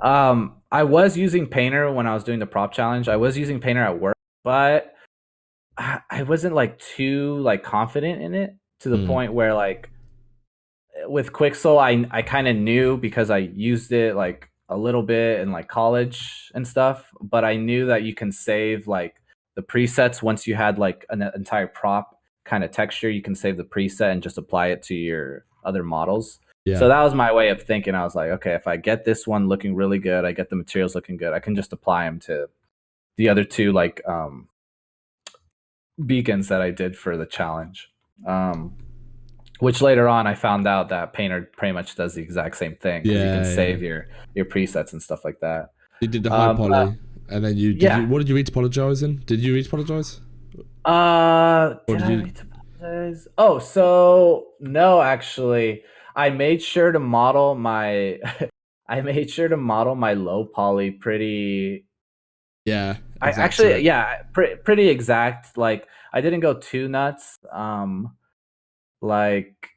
[SPEAKER 1] I was using Painter when I was doing the prop challenge. I was using Painter at work, but I wasn't like too like confident in it to the
[SPEAKER 2] Mm.
[SPEAKER 1] point where like with Quixel, I kind of knew because I used it like a little bit in like college and stuff, but I knew that you can save like the presets once you had like an entire prop kind of texture. You can save the preset and just apply it to your other models. So
[SPEAKER 2] Yeah.
[SPEAKER 1] that was my way of thinking. I was like, okay, if I get this one looking really good, I get the materials looking good, I can just apply them to the other two like beacons that I did for the challenge. Um, which later on I found out that Painter pretty much does the exact same thing because you can
[SPEAKER 2] Yeah, yeah.
[SPEAKER 1] save your presets and stuff like that.
[SPEAKER 2] You did the high
[SPEAKER 1] But
[SPEAKER 2] poly, and then you did
[SPEAKER 1] yeah.
[SPEAKER 2] you. What did you read apologize in? Did you read apologize, or
[SPEAKER 1] Did
[SPEAKER 2] did
[SPEAKER 1] I
[SPEAKER 2] you?
[SPEAKER 1] read to apologize? Oh, so no, actually, I made sure to model my I made sure to model my low poly pretty.
[SPEAKER 2] Yeah,
[SPEAKER 1] I
[SPEAKER 2] exact to
[SPEAKER 1] actually,
[SPEAKER 2] it.
[SPEAKER 1] yeah, pretty exact. Like I didn't go too nuts. Like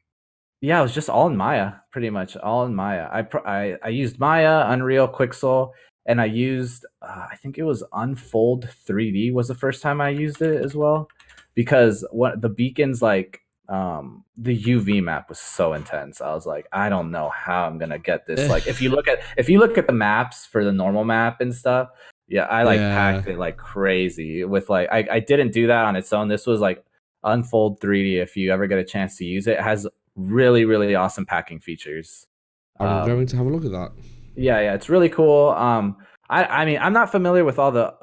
[SPEAKER 1] yeah, it was just all in Maya, pretty much all in Maya. I used Maya, Unreal, Quixel, and I used I think it was Unfold 3D was the first time I used it as well, because what the beacons like the UV map was so intense. I was like, I don't know how I'm gonna get this. Like if you look at the maps for the normal map and stuff, yeah, I like
[SPEAKER 2] Yeah,
[SPEAKER 1] packed it like crazy with like I didn't do that on its own. This was like Unfold 3D. If you ever get a chance to use it, it has really awesome packing features.
[SPEAKER 2] I'm going
[SPEAKER 1] Um,
[SPEAKER 2] to have a look at that.
[SPEAKER 1] yeah, it's really cool. I mean, I'm not familiar with all the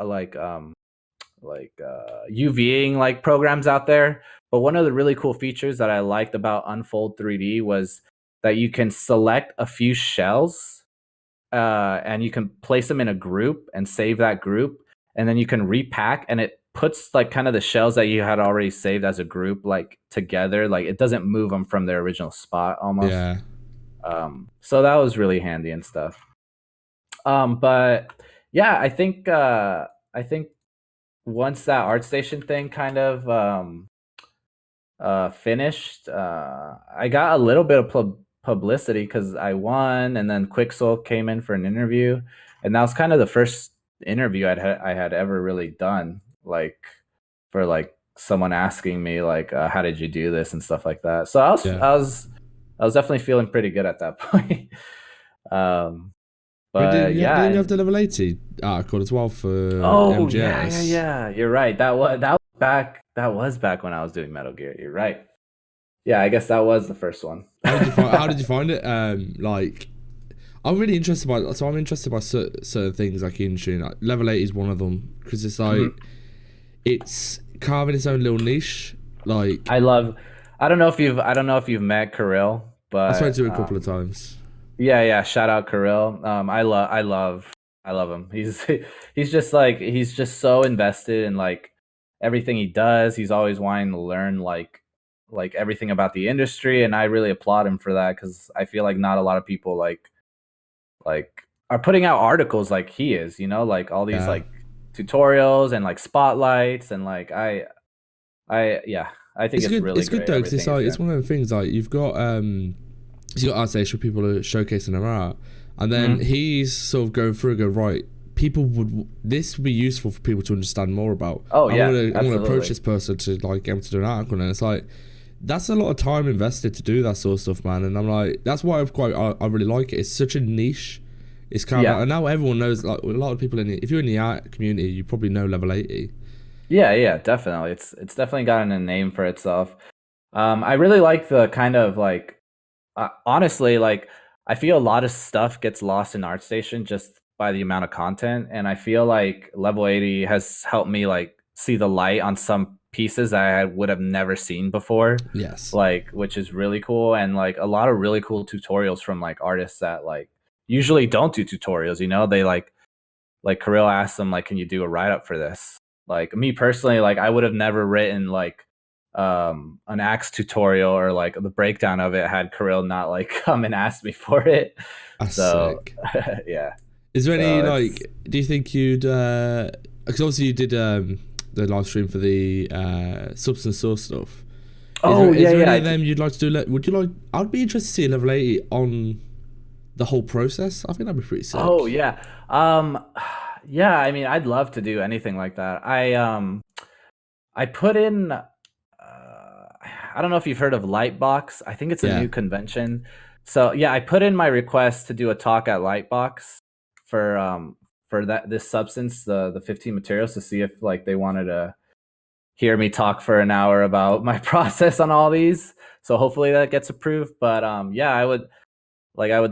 [SPEAKER 1] UVing like programs out there, but one of the really cool features that I liked about Unfold 3D was that you can select a few shells and you can place them in a group and save that group, and then you can repack, and it puts like kind of the shells that you had already saved as a group like together. Like it doesn't move them from their original spot almost.
[SPEAKER 2] Yeah,
[SPEAKER 1] So that was really handy and stuff. But yeah, I think once that ArtStation thing kind of finished, I got a little bit of publicity because I won, and then Quixel came in for an interview, and that was kind of the first interview I had ever really done, like for like someone asking me like, how did you do this and stuff like that. So
[SPEAKER 2] yeah.
[SPEAKER 1] I was definitely feeling pretty good at that point. Um,
[SPEAKER 2] Wait,
[SPEAKER 1] but
[SPEAKER 2] didn't you
[SPEAKER 1] yeah.
[SPEAKER 2] have the level 80 article as well for
[SPEAKER 1] Oh yeah, yeah,
[SPEAKER 2] MGS?
[SPEAKER 1] yeah. You're right. That was back when I was doing Metal Gear. You're right. Yeah, I guess that was the first one.
[SPEAKER 2] How did you find it? Like I'm really interested by so I'm interested by certain things like industry. Like level 80 is one of them because it's
[SPEAKER 1] Mhm.
[SPEAKER 2] like it's carving its own little niche. Like
[SPEAKER 1] I love. I don't know if you've met Kirill,
[SPEAKER 2] I spoke
[SPEAKER 1] but
[SPEAKER 2] to it a couple of times.
[SPEAKER 1] yeah, yeah. Shout out Kirill. I love him. He's just like he's just so invested in like everything he does. He's always wanting to learn like everything about the industry, and I really applaud him for that because I feel like not a lot of people like are putting out articles like he is. You know, like all these
[SPEAKER 2] Yeah,
[SPEAKER 1] like tutorials and like spotlights and like yeah, I think it's really
[SPEAKER 2] It's good
[SPEAKER 1] great
[SPEAKER 2] though because it's
[SPEAKER 1] everything he's
[SPEAKER 2] like it's
[SPEAKER 1] doing.
[SPEAKER 2] one of the things like you've got art station people are showcasing their art, and then
[SPEAKER 1] Hmm.
[SPEAKER 2] he's sort of going through and go right. People would this would be useful for people to understand more about.
[SPEAKER 1] Oh yeah,
[SPEAKER 2] I'm gonna approach
[SPEAKER 1] absolutely.
[SPEAKER 2] this person to like get him to do an article, and it's like that's a lot of time invested to do that sort of stuff, man. And I'm like, that's why I really like it. It's such a niche. It's kind of,
[SPEAKER 1] Yeah.
[SPEAKER 2] and now everyone knows. Like a lot of people if you're in the art community, you probably know level 80.
[SPEAKER 1] Yeah, yeah, definitely. It's definitely gotten a name for itself. I really like the kind of like honestly like I feel a lot of stuff gets lost in ArtStation just by the amount of content, and I feel like Level 80 has helped me like see the light on some pieces that I would have never seen before,
[SPEAKER 2] Yes.
[SPEAKER 1] like which is really cool, and like a lot of really cool tutorials from like artists that like usually don't do tutorials. You know, they like Kirill asked them like, "Can you do a write up for this?" Like me personally, like I would have never written like an axe tutorial or like the breakdown of it had Kirill not like come and ask me for it.
[SPEAKER 2] That's
[SPEAKER 1] So
[SPEAKER 2] sick.
[SPEAKER 1] yeah,
[SPEAKER 2] Is there any
[SPEAKER 1] so it's
[SPEAKER 2] like? Do you think you'd? Because obviously you did the live stream for the substance source stuff.
[SPEAKER 1] oh
[SPEAKER 2] Is
[SPEAKER 1] yeah,
[SPEAKER 2] there
[SPEAKER 1] yeah.
[SPEAKER 2] any of them you'd like to do? Would you like? I'd be interested to see a level 80 on the whole process. I think that'd be pretty
[SPEAKER 1] Oh
[SPEAKER 2] sick.
[SPEAKER 1] yeah. Yeah, I mean I'd love to do anything like that. I put in I don't know if you've heard of Lightbox. I think it's a
[SPEAKER 2] Yeah,
[SPEAKER 1] new convention. So yeah, I put in my request to do a talk at Lightbox for that this substance, the 15 materials, to see if like they wanted to hear me talk for an hour about my process on all these. So hopefully that gets approved. But yeah, I would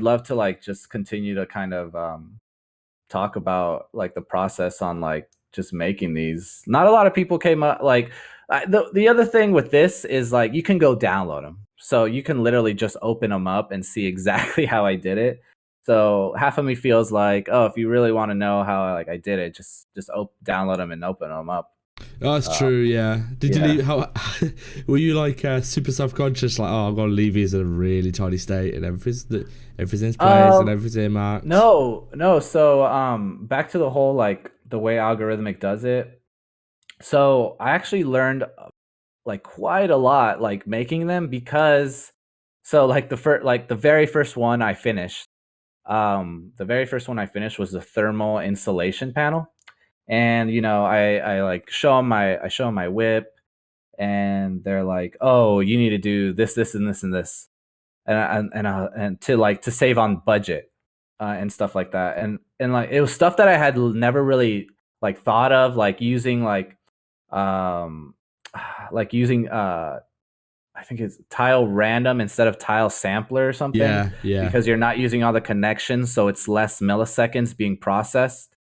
[SPEAKER 1] love to like just continue to kind of talk about like the process on like just making these. Not a lot of people came up like the other thing with this is like you can go download them, so you can literally just open them up and see exactly how I did it. So half of me feels like, oh, if you really want to know how like I did it, just download them and open them up.
[SPEAKER 2] that's
[SPEAKER 1] Um,
[SPEAKER 2] true. Yeah. Did you
[SPEAKER 1] yeah.
[SPEAKER 2] leave? How were you like super self conscious? Like, oh, I've got to leave these in a really tiny state, and everything's in place and
[SPEAKER 1] Um,
[SPEAKER 2] everything's marked.
[SPEAKER 1] no, no. So back to the whole like the way algorithmic does it. So I actually learned like quite a lot like making them because so like the very first one I finished the very first one I finished was the thermal insulation panel, and you know I like I show 'em my whip, and they're like, oh, you need to do this and this and this, and to like to save on budget and stuff like that, and like it was stuff that I had never really like thought of like using um like using I think it's tile random instead of tile sampler or something,
[SPEAKER 2] Yeah, yeah.
[SPEAKER 1] because you're not using all the connections, so it's less milliseconds being processed.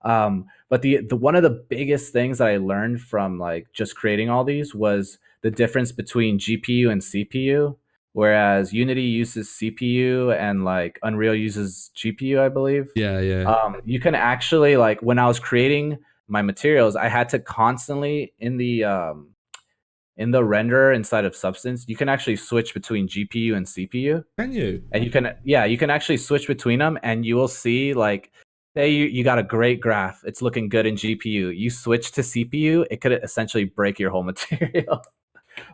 [SPEAKER 1] But the one of the biggest things that I learned from like just creating all these was the difference between GPU and CPU. Whereas Unity uses CPU and like Unreal uses GPU, I believe.
[SPEAKER 2] Yeah, yeah.
[SPEAKER 1] You can actually like when I was creating my materials, I had to constantly in the renderer inside of Substance, you can actually switch between GPU and CPU,
[SPEAKER 2] Can you?
[SPEAKER 1] and you can actually switch between them, and you will see like say you got a great graph, it's looking good in GPU. You switch to CPU, it could essentially break your whole material,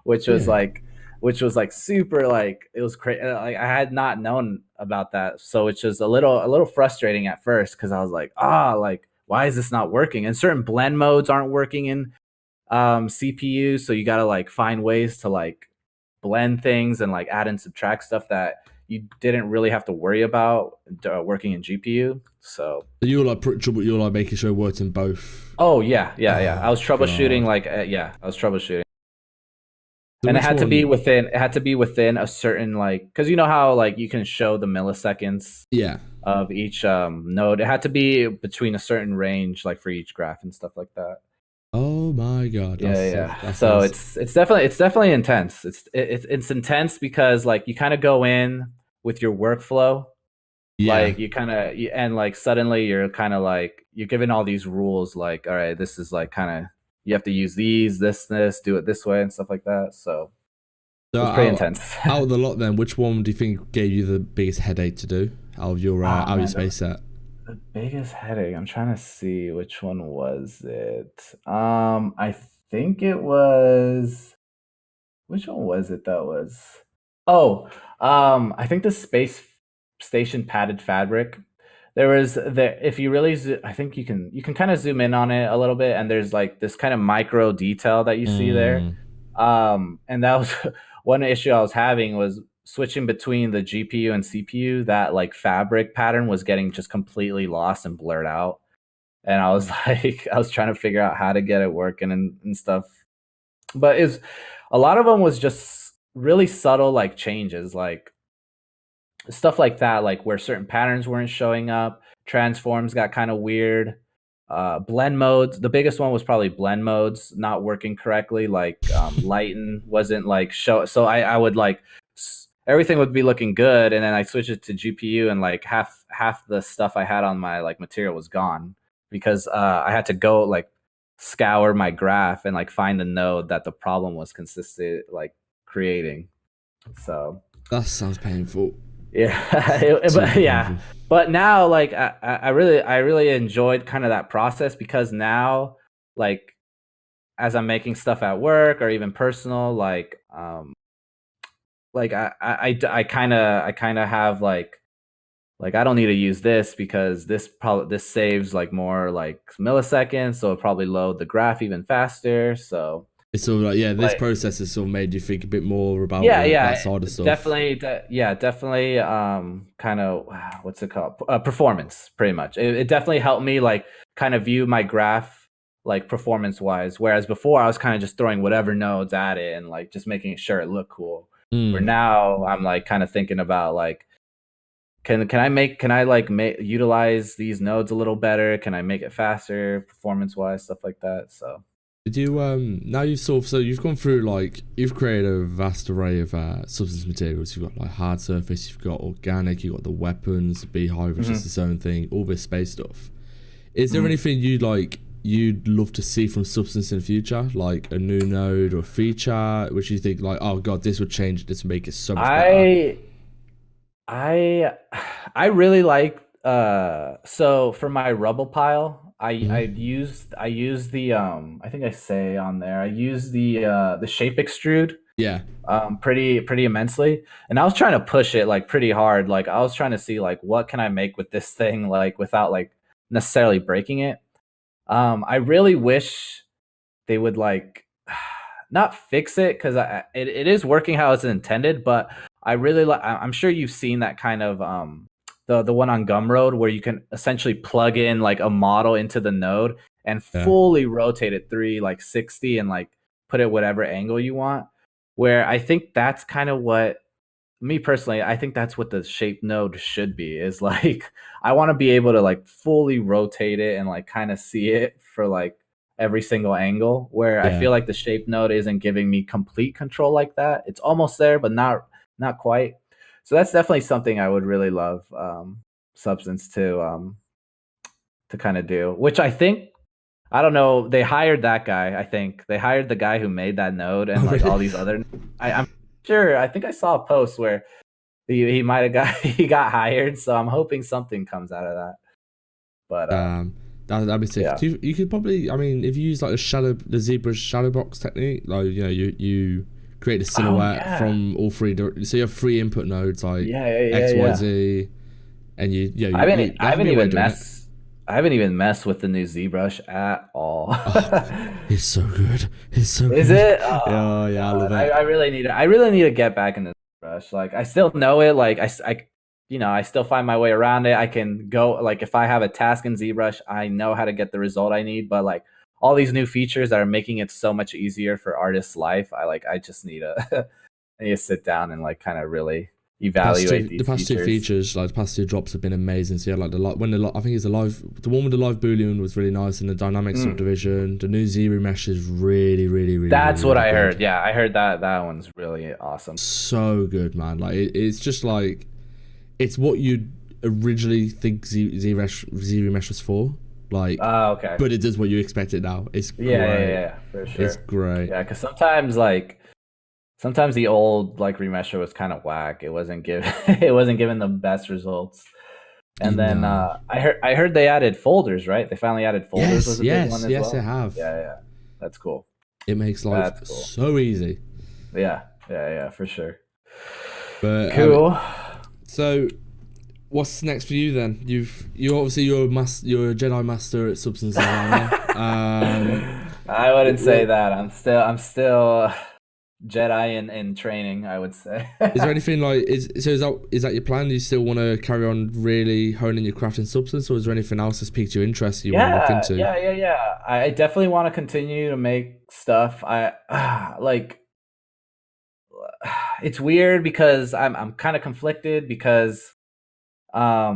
[SPEAKER 1] which was
[SPEAKER 2] Yeah.
[SPEAKER 1] like super like it was crazy. Like I had not known about that, so it's just a little frustrating at first because I was like, like why is this not working? And certain blend modes aren't working in CPU, so you got to like find ways to like blend things and like add and subtract stuff that you didn't really have to worry about working in GPU. So
[SPEAKER 2] You're like you're like making sure it works in both.
[SPEAKER 1] oh yeah. I was troubleshooting
[SPEAKER 2] God.
[SPEAKER 1] I was troubleshooting.
[SPEAKER 2] So
[SPEAKER 1] And it
[SPEAKER 2] which
[SPEAKER 1] had to be
[SPEAKER 2] one?
[SPEAKER 1] within a certain like, because you know how like you can show the milliseconds
[SPEAKER 2] Yeah.
[SPEAKER 1] of each node. It had to be between a certain range, like for each graph and stuff like that.
[SPEAKER 2] Oh my God,
[SPEAKER 1] Yeah.
[SPEAKER 2] that
[SPEAKER 1] So
[SPEAKER 2] sounds.
[SPEAKER 1] it's definitely intense. It's intense because like you kind of go in with your workflow,
[SPEAKER 2] Yeah.
[SPEAKER 1] like you kind of, and like suddenly you're kind of like you're given all these rules, like all right, this is like kind of, you have to use this, do it this way and stuff like that. So it
[SPEAKER 2] So
[SPEAKER 1] was pretty intense.
[SPEAKER 2] out of the lot, then, which one do you think gave you the biggest headache to do
[SPEAKER 1] Oh
[SPEAKER 2] out of your
[SPEAKER 1] man,
[SPEAKER 2] space set?
[SPEAKER 1] the biggest headache. I'm trying to see which one was it. I think it was, which one was it that was? Oh, I think the space station padded fabric. There was the, if you really I think you can kind of zoom in on it a little bit, and there's like this kind of micro detail that you see there.
[SPEAKER 2] Mm.
[SPEAKER 1] And that was one issue I was having, was switching between the GPU and CPU. That like fabric pattern was getting just completely lost and blurred out. And I was like, I was trying to figure out how to get it working and stuff. But is a lot of them was just really subtle like changes, like stuff like that, like where certain patterns weren't showing up, transforms got kind of weird. Blend modes, the biggest one was probably blend modes not working correctly, like lighten wasn't like show, so I would like everything would be looking good, and then I switch it to GPU, and like half the stuff I had on my like material was gone, because I had to go like scour my graph and like find the node that the problem was consistent like creating. So
[SPEAKER 2] That sounds painful.
[SPEAKER 1] yeah, but
[SPEAKER 2] Super
[SPEAKER 1] yeah,
[SPEAKER 2] painful.
[SPEAKER 1] but now like I really enjoyed kind of that process, because now like as I'm making stuff at work or even personal, like I kind of have like I don't need to use this, because this saves like more like milliseconds, so it probably load the graph even faster. So
[SPEAKER 2] It's sort of like, yeah, this
[SPEAKER 1] like
[SPEAKER 2] process has sort of made you think a bit more about
[SPEAKER 1] yeah,
[SPEAKER 2] that
[SPEAKER 1] yeah,
[SPEAKER 2] side of stuff.
[SPEAKER 1] definitely. Yeah, definitely. Kind of, what's it called? Performance, pretty much. It definitely helped me like kind of view my graph like performance wise. Whereas before, I was kind of just throwing whatever nodes at it and like just making sure it looked cool. Where
[SPEAKER 2] Mm.
[SPEAKER 1] now I'm like kind of thinking about like, can I like utilize these nodes a little better? Can I make it faster, performance wise, stuff like that? So
[SPEAKER 2] Did you now you've sort of, so you've gone through, like, you've created a vast array of substance materials. You've got like hard surface, you've got organic, you've got the weapons, the beehive, which is its own thing, all this space stuff. Is there anything you'd love to see from substance in the future, like a new node or a feature which you think like, oh god, this would change this, make it so much better?
[SPEAKER 1] I I I really like so for my rubble pile, I used the I think I say on there, I used the shape extrude
[SPEAKER 2] Yeah,
[SPEAKER 1] pretty immensely. And I was trying to push it like pretty hard. Like I was trying to see like what can I make with this thing like without like necessarily breaking it. I really wish they would like not fix it, because it is working how it's intended, but I really like, I'm sure you've seen that kind of the one on Gumroad, where you can essentially plug in like a model into the node and
[SPEAKER 2] yeah,
[SPEAKER 1] fully rotate it 360 and like put it whatever angle you want. Where I think that's kind of what, me personally, I think that's what the shape node should be, is like I want to be able to like fully rotate it and like kind of see it for like every single angle, where I
[SPEAKER 2] yeah.
[SPEAKER 1] feel like the shape node isn't giving me complete control like that. It's almost there, but not quite. So that's definitely something I would really love Substance to kind of do, which I think, I don't know. They hired that guy. I think they hired the guy who made that node and
[SPEAKER 2] Oh
[SPEAKER 1] like
[SPEAKER 2] really?
[SPEAKER 1] all these other. I'm sure. I think I saw a post where he might have got he got hired. So I'm hoping something comes out of that. But
[SPEAKER 2] That'd be sick.
[SPEAKER 1] yeah.
[SPEAKER 2] You could probably, I mean, if you use like the zebra shadow box technique, like, you know, you create a
[SPEAKER 1] Oh
[SPEAKER 2] silhouette
[SPEAKER 1] yeah.
[SPEAKER 2] from all three. So you have three input nodes like X, Y,
[SPEAKER 1] Yeah.
[SPEAKER 2] Z, and
[SPEAKER 1] I
[SPEAKER 2] that could
[SPEAKER 1] haven't
[SPEAKER 2] be a way of
[SPEAKER 1] even
[SPEAKER 2] doing it.
[SPEAKER 1] messed. I haven't even messed with the new ZBrush at all.
[SPEAKER 2] Oh, it's so good. It's so
[SPEAKER 1] Is
[SPEAKER 2] good.
[SPEAKER 1] it? Oh
[SPEAKER 2] Yeah, yeah, I love
[SPEAKER 1] god.
[SPEAKER 2] it.
[SPEAKER 1] I really need to get back in this ZBrush. Like I still know it. Like I still find my way around it. I can go, like, if I have a task in ZBrush, I know how to get the result I need. But like all these new features that are making it so much easier for artists' life, I just need I need to sit down and like kind of really evaluate
[SPEAKER 2] the past two features, like the past two drops, have been amazing. So yeah, like I think it's the one with the live boolean was really nice, and the dynamic subdivision. The new Z remesh is really.
[SPEAKER 1] That's
[SPEAKER 2] really,
[SPEAKER 1] what
[SPEAKER 2] really
[SPEAKER 1] I
[SPEAKER 2] good.
[SPEAKER 1] heard. Yeah, I heard that one's really awesome.
[SPEAKER 2] So good, man. Like it's just like it's what you'd originally think Z remesh was for. Like,
[SPEAKER 1] okay.
[SPEAKER 2] But it does what you expect it now. It's great.
[SPEAKER 1] Yeah, for sure.
[SPEAKER 2] It's great.
[SPEAKER 1] Yeah, because sometimes the old like remesher was kind of whack. It wasn't giving the best results. And then I heard they added folders, right? They finally added folders. Was a big one as well.
[SPEAKER 2] They have.
[SPEAKER 1] Yeah, that's cool.
[SPEAKER 2] It makes life so easy.
[SPEAKER 1] Yeah, for sure.
[SPEAKER 2] But
[SPEAKER 1] cool.
[SPEAKER 2] So, what's next for you then? You're obviously you're a Jedi master at substance design.
[SPEAKER 1] I wouldn't say that. I'm still Jedi in training, I would say.
[SPEAKER 2] Is there anything like is that your plan? Do you still want to carry on really honing your craft in substance, or is there anything else that's piqued your interest you want to look into?
[SPEAKER 1] Yeah. I definitely want to continue to make stuff. I like. It's weird because I'm kind of conflicted because I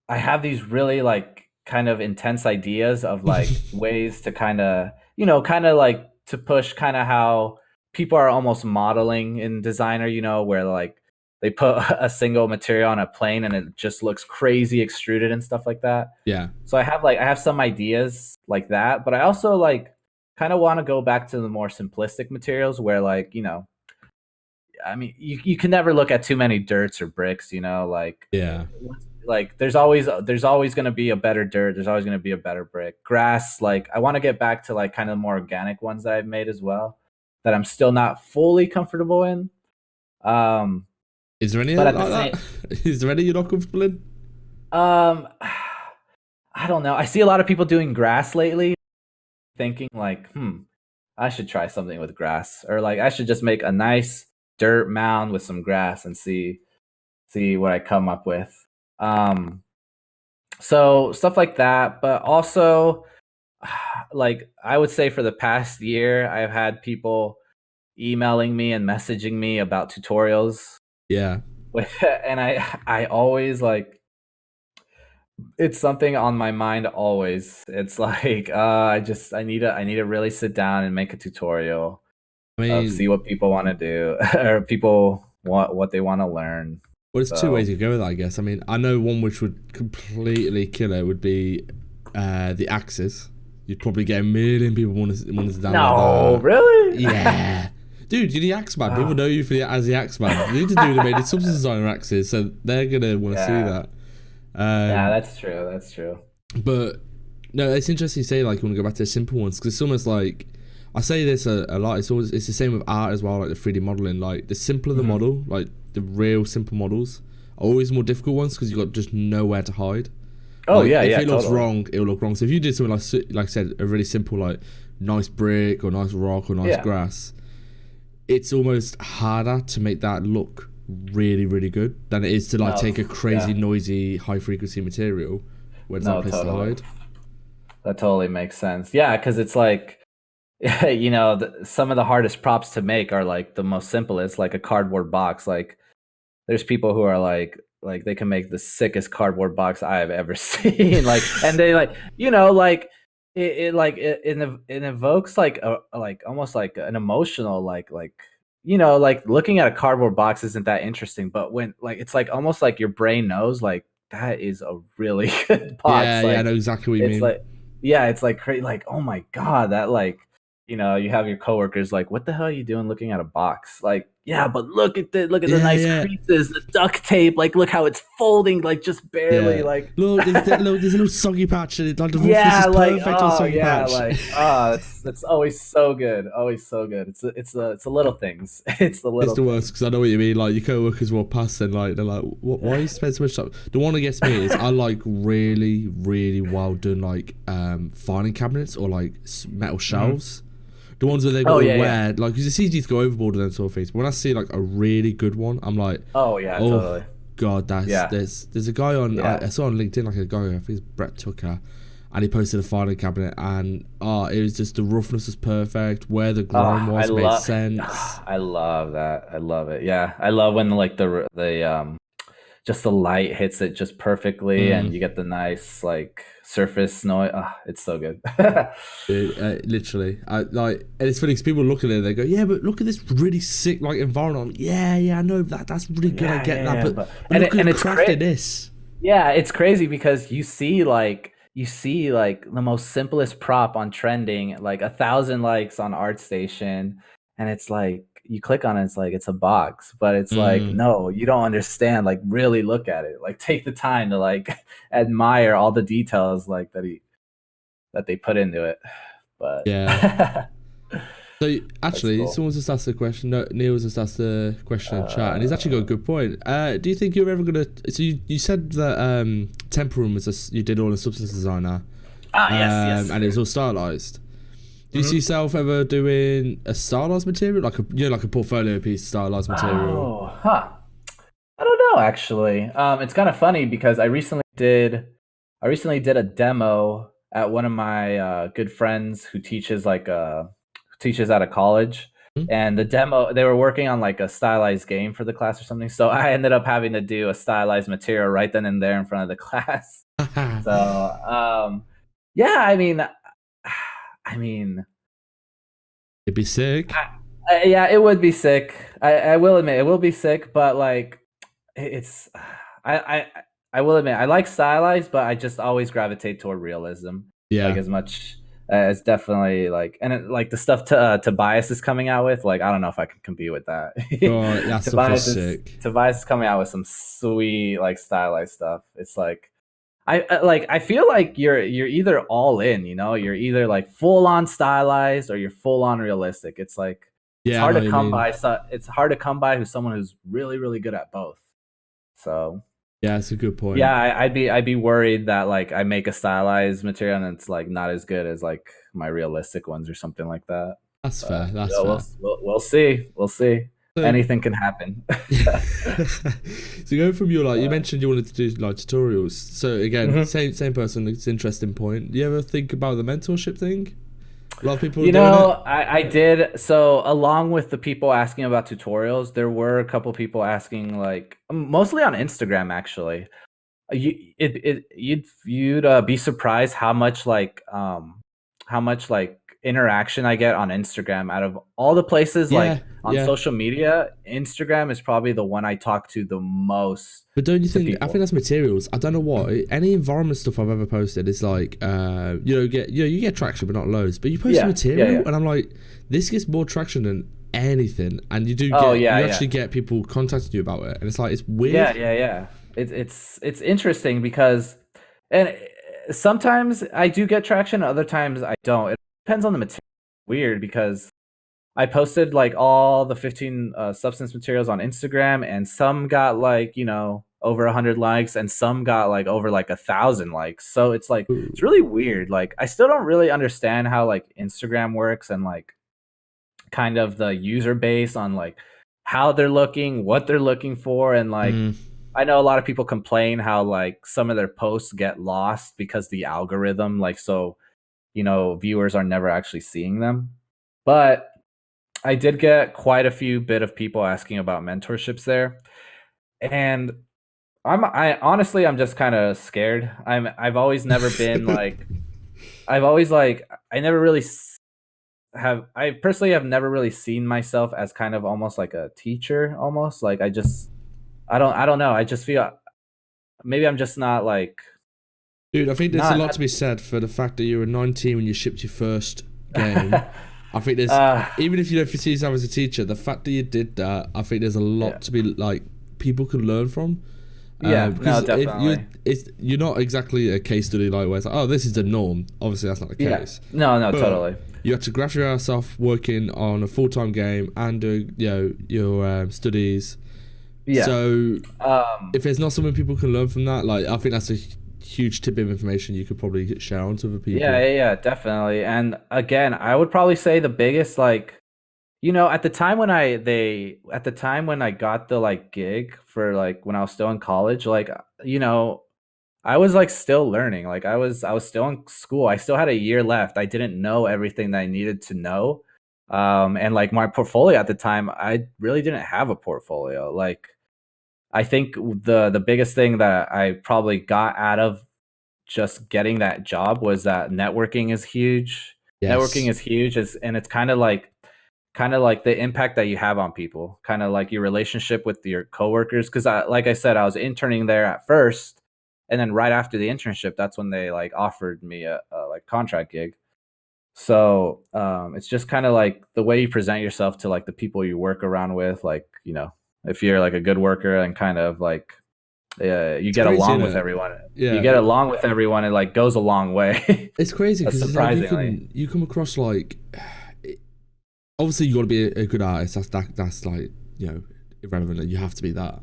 [SPEAKER 1] have these really like kind of intense ideas of like ways to kind of like to push kind of how people are almost modeling in designer, where like they put a single material on a plane and it just looks crazy extruded and stuff like that.
[SPEAKER 2] Yeah.
[SPEAKER 1] So I have some ideas like that, but I also like kind of want to go back to the more simplistic materials where like, I mean, you can never look at too many dirts or bricks, like,
[SPEAKER 2] yeah,
[SPEAKER 1] like there's always going to be a better dirt. There's always going to be a better brick. Grass, like I want to get back to like kind of more organic ones that I've made as well that I'm still not fully comfortable in.
[SPEAKER 2] Is there any like that? Is there any you're not comfortable in?
[SPEAKER 1] I don't know. I see a lot of people doing grass lately, thinking like, I should try something with grass, or like I should just make a nice dirt mound with some grass and see what I come up with. So stuff like that, but also like I would say for the past year, I've had people emailing me and messaging me about tutorials.
[SPEAKER 2] Yeah.
[SPEAKER 1] And I always like, it's something on my mind always. It's like I need to really sit down and make a tutorial. See what people want to do or people what they want to learn.
[SPEAKER 2] Well, there's two ways you go with that, I guess. I mean, I know one which would completely kill it would be the axes. You'd probably get a million people want to download that.
[SPEAKER 1] No, really?
[SPEAKER 2] Yeah. Dude, you're the axe man. People know you as the axe man. You need to do the made substance designer axes, so they're gonna want to see that.
[SPEAKER 1] Yeah, that's true.
[SPEAKER 2] But no, it's interesting you say like you want to go back to the simple ones, because it's almost like I say this a lot. It's the same with art as well, like the 3D modeling. Like the simpler the model, like the real simple models, are always more difficult ones because you've got just nowhere to hide.
[SPEAKER 1] Oh
[SPEAKER 2] like,
[SPEAKER 1] yeah,
[SPEAKER 2] if
[SPEAKER 1] yeah.
[SPEAKER 2] If it looks wrong, it'll look wrong. So if you did something like I said, a really simple like nice brick or nice rock or nice grass, it's almost harder to make that look really, really good than it is to like take a crazy noisy high frequency material where there's no place to hide.
[SPEAKER 1] That totally makes sense. Yeah, because it's like, some of the hardest props to make are like the most simplest, like a cardboard box. Like there's people who are like they can make the sickest cardboard box I have ever seen. Like, and they like, like it evokes like almost like an emotional, like looking at a cardboard box isn't that interesting, but when like, it's like almost like your brain knows like that is a really good box.
[SPEAKER 2] Yeah,
[SPEAKER 1] like,
[SPEAKER 2] I know exactly what you mean.
[SPEAKER 1] Like, yeah, it's like crazy. Like, oh my God, that like, you have your coworkers like, what the hell are you doing looking at a box? Like, yeah, but look at the nice creases, the duct tape. Like, look how it's folding, like just barely. Like,
[SPEAKER 2] look, there's a little soggy patch, and like the roughness is perfect on soggy patch.
[SPEAKER 1] Like, it's always so good, always so good. It's the little things. It's the little.
[SPEAKER 2] It's the worst because I know what you mean. Like your coworkers walk past and like they're like, why you spend so much time? The one that gets me is I like really, really well done like filing cabinets or like metal shelves. The ones where they got
[SPEAKER 1] Oh
[SPEAKER 2] to
[SPEAKER 1] yeah,
[SPEAKER 2] wear, like, because it's easy to go overboard with them sort of things. But when I see like a really good one, I'm like,
[SPEAKER 1] oh yeah,
[SPEAKER 2] oh
[SPEAKER 1] totally.
[SPEAKER 2] god, that's
[SPEAKER 1] Yeah,
[SPEAKER 2] there's a guy on
[SPEAKER 1] yeah.
[SPEAKER 2] I saw on LinkedIn, like a guy, I think it's Brett Tucker, and he posted a filing cabinet, and it was just, the roughness was perfect, where the grime
[SPEAKER 1] Oh,
[SPEAKER 2] was made sense.
[SPEAKER 1] I love that. I love it. Yeah, I love when like the just the light hits it just perfectly, and
[SPEAKER 2] Mm.
[SPEAKER 1] you get the nice like surface noise. Oh, it's so good.
[SPEAKER 2] Literally, and it's funny because people look at it, and they go, "Yeah, but look at this really sick like environment." Yeah, I know that's really good. I
[SPEAKER 1] Yeah,
[SPEAKER 2] get
[SPEAKER 1] yeah,
[SPEAKER 2] that,
[SPEAKER 1] yeah.
[SPEAKER 2] but look
[SPEAKER 1] And
[SPEAKER 2] at
[SPEAKER 1] it's
[SPEAKER 2] crafted
[SPEAKER 1] great.
[SPEAKER 2] this.
[SPEAKER 1] Yeah, it's crazy because you see like the most simplest prop on trending, like 1,000 likes on ArtStation, and it's like you click on it, it's like it's a box, but it's like
[SPEAKER 2] Mm,
[SPEAKER 1] no, you don't understand. Like really look at it. Like take the time to like admire all the details like that they put into it. But
[SPEAKER 2] yeah. So
[SPEAKER 1] that's
[SPEAKER 2] actually,
[SPEAKER 1] cool.
[SPEAKER 2] someone's just asked the question. No, Neil's just asked the question in chat, and he's actually got a
[SPEAKER 1] Uh,
[SPEAKER 2] good point. Do you think you're ever gonna? So you said that Temple Room was you did all the substance designer,
[SPEAKER 1] yes, yes.
[SPEAKER 2] and it was all stylized. Do you see
[SPEAKER 1] Mhm.
[SPEAKER 2] yourself ever doing a stylized material, like like a portfolio piece stylized material?
[SPEAKER 1] Oh, huh. I don't know actually. It's kind of funny because I recently did a demo at one of my good friends who teaches at a college,
[SPEAKER 2] Hmm?
[SPEAKER 1] and the demo they were working on like a stylized game for the class or something. So I ended up having to do a stylized material right then and there in front of the class. So yeah, I mean,
[SPEAKER 2] It'd be sick.
[SPEAKER 1] yeah, it would be sick. I will admit it will be sick, but like it's I I I will admit I like stylized, but I just always gravitate toward realism. Like
[SPEAKER 2] Yeah.
[SPEAKER 1] as much as definitely like and like the stuff Tobias is coming out with, like I don't know if I can compete with that.
[SPEAKER 2] Oh, that stuff is sick.
[SPEAKER 1] Tobias is coming out with some sweet like stylized stuff. It's like I feel like you're either all in, you know, you're either like full on stylized or you're full on realistic. It's like it's
[SPEAKER 2] Yeah, I
[SPEAKER 1] hard
[SPEAKER 2] know
[SPEAKER 1] to
[SPEAKER 2] what you
[SPEAKER 1] come
[SPEAKER 2] mean.
[SPEAKER 1] by. So it's hard to come by who's someone who's really good at both. So
[SPEAKER 2] Yeah, it's a good
[SPEAKER 1] yeah,
[SPEAKER 2] point.
[SPEAKER 1] I'd be worried that like I make a stylized material and it's like not as good as like my realistic ones or something like that.
[SPEAKER 2] That's fair.
[SPEAKER 1] But
[SPEAKER 2] That's
[SPEAKER 1] yeah,
[SPEAKER 2] fair.
[SPEAKER 1] we'll see. We'll see.
[SPEAKER 2] So,
[SPEAKER 1] Anything can happen.
[SPEAKER 2] so going from your like, you mentioned you wanted to do like tutorials. So again,
[SPEAKER 1] Mhm.
[SPEAKER 2] same person. It's an interesting point. Do you ever think about the mentorship thing? A lot of people are
[SPEAKER 1] You
[SPEAKER 2] doing it.
[SPEAKER 1] know, I did. So along with the people asking about tutorials, there were a couple people asking like mostly on Instagram actually. You'd be surprised how much like interaction I get on Instagram out of all the places
[SPEAKER 2] Yeah,
[SPEAKER 1] like on
[SPEAKER 2] yeah.
[SPEAKER 1] social media. Instagram is probably the one I talk to the most
[SPEAKER 2] But don't you
[SPEAKER 1] to
[SPEAKER 2] think? I think
[SPEAKER 1] people.
[SPEAKER 2] that's materials. I don't know why. Any environment stuff I've ever posted is like, you get traction, but not loads. But you post a
[SPEAKER 1] Yeah, yeah,
[SPEAKER 2] material,
[SPEAKER 1] yeah.
[SPEAKER 2] and I'm like, this gets more traction than anything. And
[SPEAKER 1] Oh yeah,
[SPEAKER 2] you
[SPEAKER 1] yeah.
[SPEAKER 2] actually get people contacting you about it, and it's like it's
[SPEAKER 1] Yeah,
[SPEAKER 2] weird.
[SPEAKER 1] yeah, yeah. It's interesting because and sometimes I do get traction, other times I don't. It depends on the material. Weird because I posted like all the 15 substance materials on Instagram, and some got like over 100 likes, and some got like over like 1,000 likes. So it's like it's
[SPEAKER 2] Ooh.
[SPEAKER 1] really weird. Like I still don't really understand how like Instagram works and like kind of the user base on like how they're looking, what they're looking for, and like
[SPEAKER 2] Mm.
[SPEAKER 1] I know a lot of people complain how like some of their posts get lost because the algorithm like so viewers are never actually seeing them. But I did get quite a few bit of people asking about mentorships there, and I honestly I'm just kind of scared. I've always never been like I've always like I never really have I personally have never really seen myself as kind of almost like a teacher almost like I don't know I just feel maybe I'm just not like
[SPEAKER 2] Dude, I think there's a lot to
[SPEAKER 1] not
[SPEAKER 2] be said for the fact that you were 19 when you shipped your first game. I think there's,
[SPEAKER 1] uh
[SPEAKER 2] even if you don't see yourself as a teacher, the fact that you did that, I think there's a
[SPEAKER 1] yeah
[SPEAKER 2] lot to be like people can learn from.
[SPEAKER 1] yeah no
[SPEAKER 2] Because if
[SPEAKER 1] definitely
[SPEAKER 2] you're not exactly a case study like where it's like, oh, this is the norm. Obviously, that's not the
[SPEAKER 1] yeah
[SPEAKER 2] case.
[SPEAKER 1] no
[SPEAKER 2] But
[SPEAKER 1] totally
[SPEAKER 2] you have to graft your ass off working on a full-time game and doing your studies.
[SPEAKER 1] yeah
[SPEAKER 2] So
[SPEAKER 1] um
[SPEAKER 2] if there's not something people can learn from that, like I think that's a huge tip of information you could probably share on to other
[SPEAKER 1] Yeah,
[SPEAKER 2] people.
[SPEAKER 1] yeah, yeah, definitely. And again, I would probably say the biggest like at the time when I got the like gig for like when I was still in college, like I was like still learning. Like I was still in school. I still had a year left. I didn't know everything that I needed to know. And like my portfolio at the time, I really didn't have a portfolio. Like I think the biggest thing that I probably got out of just getting that job was that networking is huge. Networking
[SPEAKER 2] Yes.
[SPEAKER 1] is huge, and it's kind of like the impact that you have on people, kind of like your relationship with your coworkers. Because like I said, I was interning there at first, and then right after the internship, that's when they like offered me a like contract gig. So it's just kind of like the way you present yourself to like the people you work around with, like if you're like a good worker and kind of like you
[SPEAKER 2] It's
[SPEAKER 1] get
[SPEAKER 2] crazy,
[SPEAKER 1] along
[SPEAKER 2] isn't
[SPEAKER 1] with
[SPEAKER 2] it?
[SPEAKER 1] everyone. You
[SPEAKER 2] Yeah,
[SPEAKER 1] get along with everyone, it like goes a long way.
[SPEAKER 2] it's crazy because it's like
[SPEAKER 1] Surprisingly.
[SPEAKER 2] you come across like obviously you got to be a good artist. That's like irrelevant. You have to be that.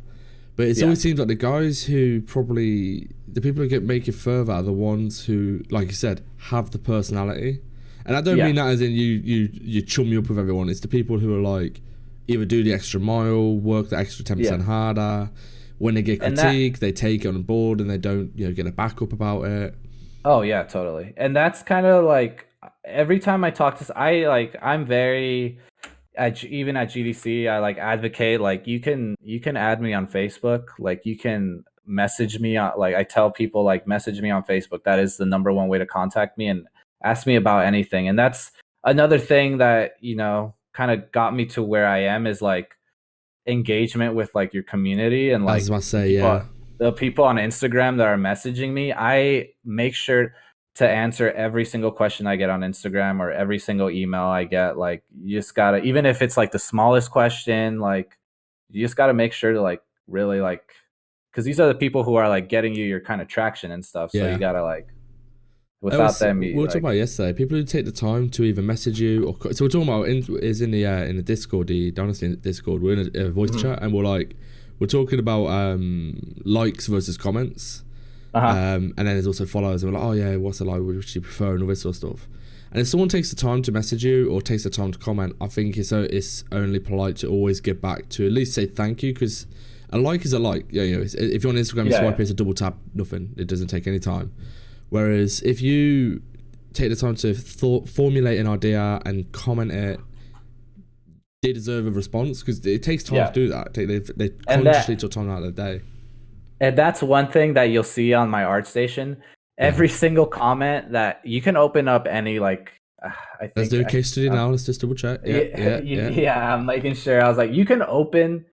[SPEAKER 2] But it
[SPEAKER 1] Yeah.
[SPEAKER 2] always seems like the guys who probably the people who get make it further are the ones who, like you said, have the personality. And I don't
[SPEAKER 1] Yeah.
[SPEAKER 2] mean that as in you chum me up with everyone. It's the people who are like either do the extra mile, work the extra 10%
[SPEAKER 1] Yeah.
[SPEAKER 2] harder. When they get
[SPEAKER 1] And that
[SPEAKER 2] critique, they take it on board and they don't get a backup about it.
[SPEAKER 1] Oh yeah, totally. And that's kind of like every time I talk to I'm very even at GDC I like advocate like you can add me on Facebook, like you can message me on like I tell people like message me on Facebook. That is the number one way to contact me and ask me about anything. And that's another thing that, kind of got me to where I am is like engagement with like your community and
[SPEAKER 2] As
[SPEAKER 1] like
[SPEAKER 2] I say, yeah.
[SPEAKER 1] the people on Instagram that are messaging me. I make sure to answer every single question I get on Instagram or every single email I get. Like you just gotta, even if it's like the smallest question, like you just gotta make sure to like really like, because these are the people who are like getting you your kind of traction and stuff. So you
[SPEAKER 2] Yeah.
[SPEAKER 1] gotta like,
[SPEAKER 2] I
[SPEAKER 1] without
[SPEAKER 2] was
[SPEAKER 1] them,
[SPEAKER 2] we
[SPEAKER 1] you
[SPEAKER 2] were talking
[SPEAKER 1] like,
[SPEAKER 2] about yesterday. People who take the time to either message you or so we're talking about in the Discord, the Dynasty Discord. We're in a voice
[SPEAKER 1] mhm.
[SPEAKER 2] chat and we're talking about likes versus comments.
[SPEAKER 1] Uh huh,
[SPEAKER 2] And then there's also followers and we're like, oh yeah, what's a like? Which do you prefer and all this sort of stuff. And if someone takes the time to message you or takes the time to comment, I think it's only polite to always get back to at least say thank you because a like is a like. Yeah, if you're on Instagram, you
[SPEAKER 1] yeah,
[SPEAKER 2] swipe
[SPEAKER 1] yeah.
[SPEAKER 2] it's a double tap, nothing. It doesn't take any time. Whereas if you take the time to formulate an idea and comment it, they deserve a response because it takes time to
[SPEAKER 1] Yeah.
[SPEAKER 2] do that. They
[SPEAKER 1] And
[SPEAKER 2] consciously
[SPEAKER 1] that
[SPEAKER 2] took time out of the day.
[SPEAKER 1] And that's one thing that you'll see on my art station.
[SPEAKER 2] Yeah.
[SPEAKER 1] Every single comment that you can open up any like I
[SPEAKER 2] Let's
[SPEAKER 1] think
[SPEAKER 2] do a case study now. Let's just double check. Yeah,
[SPEAKER 1] yeah,
[SPEAKER 2] yeah, yeah.
[SPEAKER 1] yeah, I'm making sure. I was like, you can open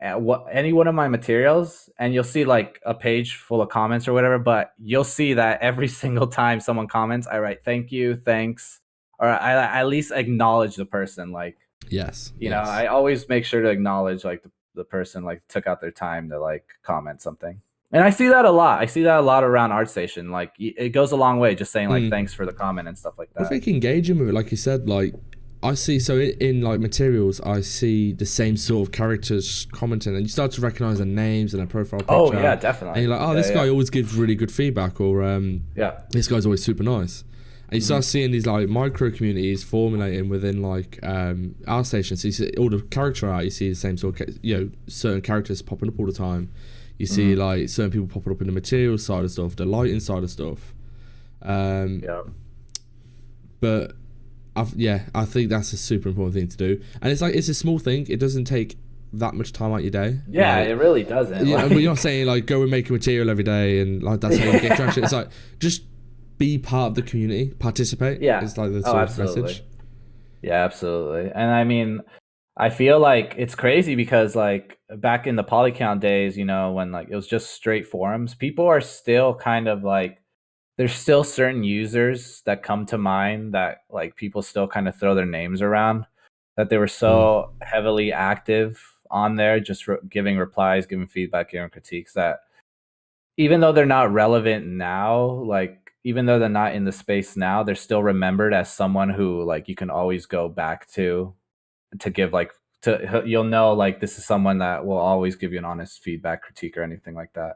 [SPEAKER 1] any one of my materials and you'll see like a page full of comments or whatever, but you'll see that every single time someone comments, I write thank you, thanks, or I at least acknowledge the person. Like,
[SPEAKER 2] Yes, yes.
[SPEAKER 1] I always make sure to acknowledge like the person like took out their time to like comment something. And I see that a lot. I see that a lot around ArtStation. Like it goes a long way just saying like
[SPEAKER 2] Mm.
[SPEAKER 1] thanks for the comment and stuff like
[SPEAKER 2] I
[SPEAKER 1] that.
[SPEAKER 2] think engaging with it, like you said, like I see. So in like materials, I see the same sort of characters commenting, and you start to recognize their names and their profile
[SPEAKER 1] Oh
[SPEAKER 2] picture,
[SPEAKER 1] yeah,
[SPEAKER 2] and
[SPEAKER 1] definitely.
[SPEAKER 2] you're like, oh,
[SPEAKER 1] Yeah,
[SPEAKER 2] this guy
[SPEAKER 1] yeah.
[SPEAKER 2] always gives really good feedback, or
[SPEAKER 1] Yeah.
[SPEAKER 2] this guy's always super nice. And you
[SPEAKER 1] Hmm.
[SPEAKER 2] start seeing these like micro communities formulating within like our station. So you see all the character art, you see the same sort of certain characters popping up all the time. You see
[SPEAKER 1] Hmm.
[SPEAKER 2] like certain people popping up in the material side of stuff, the lighting side of stuff. Um,
[SPEAKER 1] Yeah.
[SPEAKER 2] but I think that's a super important thing to do. And it's like it's a small thing. It doesn't take that much time out your day.
[SPEAKER 1] Yeah, it
[SPEAKER 2] Like
[SPEAKER 1] really doesn't.
[SPEAKER 2] yeah, and we're not
[SPEAKER 1] Like
[SPEAKER 2] saying like go and make a material every day and like that's how you get traction. It's like just be part of the community, participate.
[SPEAKER 1] yeah.
[SPEAKER 2] It's like the
[SPEAKER 1] Oh,
[SPEAKER 2] sort of
[SPEAKER 1] absolutely.
[SPEAKER 2] message.
[SPEAKER 1] Yeah, absolutely. And I mean, I feel like it's crazy because like back in the Polycount days, when like it was just straight forums, people are still kind of like there's still certain users that come to mind that like people still kind of throw their names around that they were
[SPEAKER 2] Mm.
[SPEAKER 1] so heavily active on there, just giving replies, giving feedback, giving critiques that even though they're not relevant now, like even though they're not in the space now, they're still remembered as someone who like you can always go back to give like to you'll know like this is someone that will always give you an honest feedback, critique, or anything like that.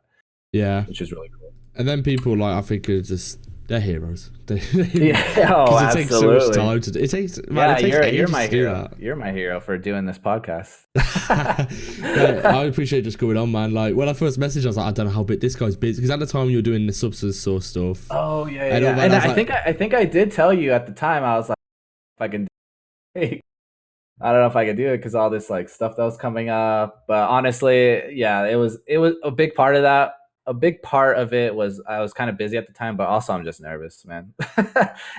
[SPEAKER 2] Yeah.
[SPEAKER 1] which is really cool.
[SPEAKER 2] And then people like, I think are just, they're heroes.
[SPEAKER 1] Yeah, oh,
[SPEAKER 2] Because it takes so much
[SPEAKER 1] absolutely.
[SPEAKER 2] time to do. It takes, man,
[SPEAKER 1] Yeah,
[SPEAKER 2] it takes
[SPEAKER 1] you're
[SPEAKER 2] ages
[SPEAKER 1] my
[SPEAKER 2] to do
[SPEAKER 1] hero.
[SPEAKER 2] that.
[SPEAKER 1] You're my hero for doing this podcast.
[SPEAKER 2] Yeah, I appreciate just going on, man. Like when I first messaged, I was like, I don't know how big this guy's busy, because at the time you were doing the substance source stuff.
[SPEAKER 1] Oh yeah,
[SPEAKER 2] And all
[SPEAKER 1] yeah.
[SPEAKER 2] that,
[SPEAKER 1] And
[SPEAKER 2] I was
[SPEAKER 1] I think I did tell you at the time. I was like, if I can, I don't know if I could do it because all this like stuff that was coming up. But honestly, yeah, it was a big part of that. A big part of it was I was kind of busy at the time, but also I'm just nervous, man.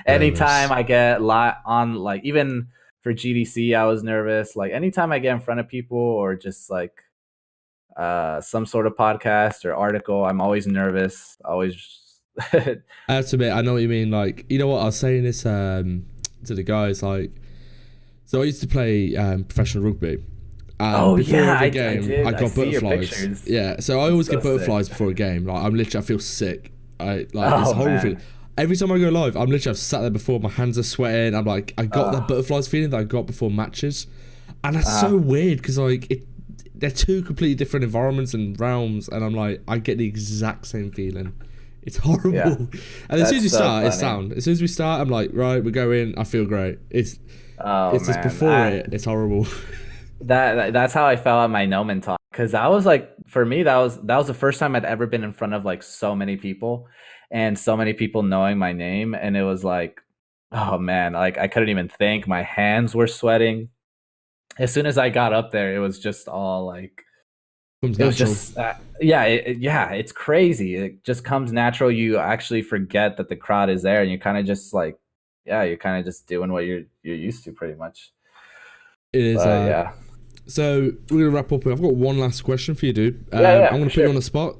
[SPEAKER 1] Anytime
[SPEAKER 2] nervous.
[SPEAKER 1] I get on like even for GDC, I was nervous. Like anytime I get in front of people or just like some sort of podcast or article, I'm always nervous. Always.
[SPEAKER 2] I have to admit, I know what you mean. Like, you know what? I was saying this to the guys. Like, so I used to play professional rugby.
[SPEAKER 1] Oh
[SPEAKER 2] Before
[SPEAKER 1] yeah,
[SPEAKER 2] every
[SPEAKER 1] I
[SPEAKER 2] game,
[SPEAKER 1] did.
[SPEAKER 2] I
[SPEAKER 1] I
[SPEAKER 2] got
[SPEAKER 1] see your
[SPEAKER 2] butterflies.
[SPEAKER 1] pictures.
[SPEAKER 2] Yeah, so I
[SPEAKER 1] It's
[SPEAKER 2] always
[SPEAKER 1] so
[SPEAKER 2] get butterflies
[SPEAKER 1] sick.
[SPEAKER 2] before a game. Like, I'm literally, I feel sick. It's
[SPEAKER 1] Oh
[SPEAKER 2] horrible feeling.
[SPEAKER 1] man.
[SPEAKER 2] Every time I go live, I'm literally, I've sat there before, my hands are sweating. I'm like, I got that
[SPEAKER 1] Uh,
[SPEAKER 2] butterflies feeling that I got before matches, and that's
[SPEAKER 1] uh,
[SPEAKER 2] so weird because like they're two completely different environments and realms, and I'm like, I get the exact same feeling. It's horrible.
[SPEAKER 1] yeah,
[SPEAKER 2] And as soon as
[SPEAKER 1] that's
[SPEAKER 2] we
[SPEAKER 1] so
[SPEAKER 2] start, it's
[SPEAKER 1] funny.
[SPEAKER 2] sound. As soon as we start, I'm like, right, we're going. I feel great.
[SPEAKER 1] Oh
[SPEAKER 2] It's just
[SPEAKER 1] man,
[SPEAKER 2] before it's horrible.
[SPEAKER 1] that's how I felt at my Noman talk because I was like, for me, that was the first time I'd ever been in front of like so many people, and so many people knowing my name, and it was like, oh man, like I couldn't even think. My hands were sweating. As soon as I got up there, it was just all like
[SPEAKER 2] Comes
[SPEAKER 1] it was
[SPEAKER 2] natural.
[SPEAKER 1] just yeah, yeah, it's crazy. It just comes natural. You actually forget that the crowd is there, and you're kind of just like, yeah, you're kind of just doing what you're used to, pretty much.
[SPEAKER 2] It is.
[SPEAKER 1] But yeah,
[SPEAKER 2] So we're gonna wrap up. I've got one last question for you, dude.
[SPEAKER 1] yeah,
[SPEAKER 2] I'm
[SPEAKER 1] yeah,
[SPEAKER 2] gonna
[SPEAKER 1] for
[SPEAKER 2] put you
[SPEAKER 1] sure.
[SPEAKER 2] on the spot.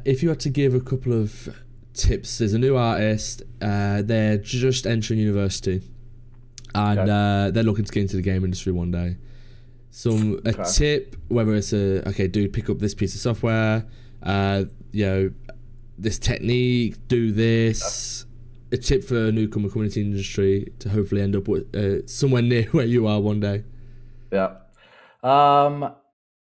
[SPEAKER 2] If you had to give a couple of tips, there's a new artist. They're just entering university, and
[SPEAKER 1] Okay,
[SPEAKER 2] they're looking to get into the game industry one day. A
[SPEAKER 1] okay,
[SPEAKER 2] tip, whether it's okay, dude, pick up this piece of software. You know, this technique, do this. A tip for a newcomer coming into the industry to hopefully end up with somewhere near where you are one day.
[SPEAKER 1] yeah. Um,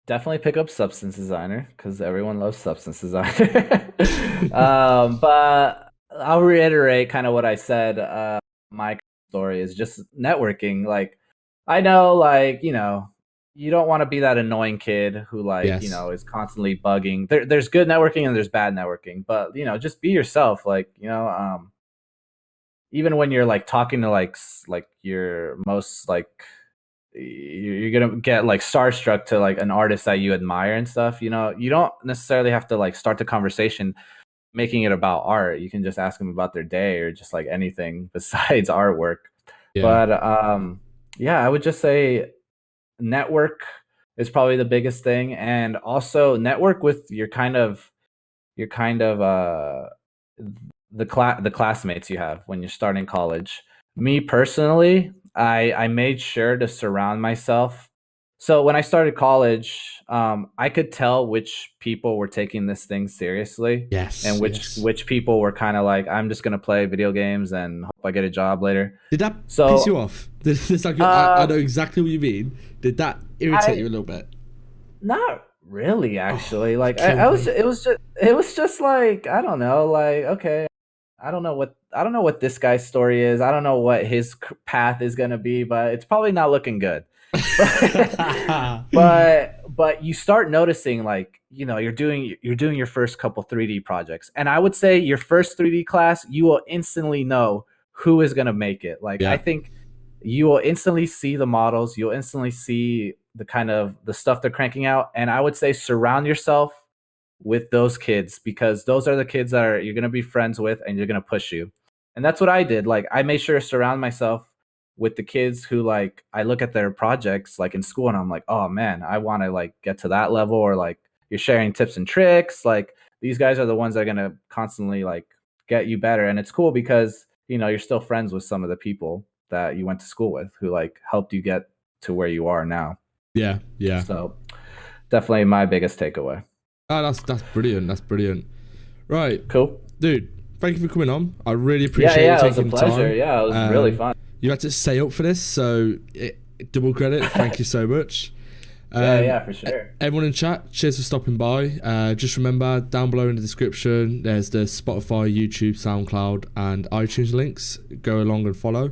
[SPEAKER 1] Definitely pick up Substance Designer because everyone loves Substance Designer. But I'll reiterate kind of what I said. My story is just networking. Like, I know, like, you don't want to be that annoying kid who, like,
[SPEAKER 2] Yes.
[SPEAKER 1] is constantly bugging. There's good networking and there's bad networking, but, just be yourself. Like, even when you're like talking to like your most like you're gonna get like starstruck to like an artist that you admire and stuff. You don't necessarily have to like start the conversation making it about art. You can just ask them about their day or just like anything besides artwork.
[SPEAKER 2] Yeah.
[SPEAKER 1] But yeah, I would just say network is probably the biggest thing, and also network with your kind of the classmates you have when you're starting college. Me personally, I made sure to surround myself. So when I started college, I could tell which people were taking this thing seriously, and
[SPEAKER 2] Yes.
[SPEAKER 1] which
[SPEAKER 2] Yes.
[SPEAKER 1] which people were kind of like, I'm just gonna play video games and hope I get a job later.
[SPEAKER 2] Did that piss you
[SPEAKER 1] So
[SPEAKER 2] off? I know
[SPEAKER 1] um,
[SPEAKER 2] exactly what you mean. Did that irritate you
[SPEAKER 1] I
[SPEAKER 2] a little bit?
[SPEAKER 1] not really actually.
[SPEAKER 2] Oh,
[SPEAKER 1] Like I
[SPEAKER 2] killed
[SPEAKER 1] was,
[SPEAKER 2] me.
[SPEAKER 1] it was just like I don't know, like okay, I don't know what this guy's story is. I don't know what his path is gonna be, but it's probably not looking good. But but you start noticing like you're doing your first couple 3D projects, and I would say your first 3D class you will instantly know who is gonna make it. Like I
[SPEAKER 2] Yeah.
[SPEAKER 1] think you will instantly see the models, you'll instantly see the kind of the stuff they're cranking out, and I would say surround yourself with those kids because those are the kids that you're going to be friends with and you're going to push you. And that's what I did. Like I made sure to surround myself with the kids who like I look at their projects like in school and I'm like, "Oh man, I want to like get to that level," or like you're sharing tips and tricks. Like these guys are the ones that are going to constantly like get you better, and it's cool because, you're still friends with some of the people that you went to school with who like helped you get to where you are now.
[SPEAKER 2] Yeah. Yeah.
[SPEAKER 1] So, definitely my biggest takeaway.
[SPEAKER 2] Oh, that's brilliant. That's brilliant. Right,
[SPEAKER 1] Cool.
[SPEAKER 2] dude. Thank you for coming on. I really
[SPEAKER 1] Yeah,
[SPEAKER 2] appreciate you
[SPEAKER 1] yeah, it was a
[SPEAKER 2] taking the
[SPEAKER 1] pleasure.
[SPEAKER 2] time.
[SPEAKER 1] Yeah, it was really fun.
[SPEAKER 2] You had to stay up for this, so double credit. Thank you so much.
[SPEAKER 1] Yeah, for sure.
[SPEAKER 2] Everyone in chat, cheers for stopping by. Just remember, down below in the description, there's the Spotify, YouTube, SoundCloud, and iTunes links. Go along and follow.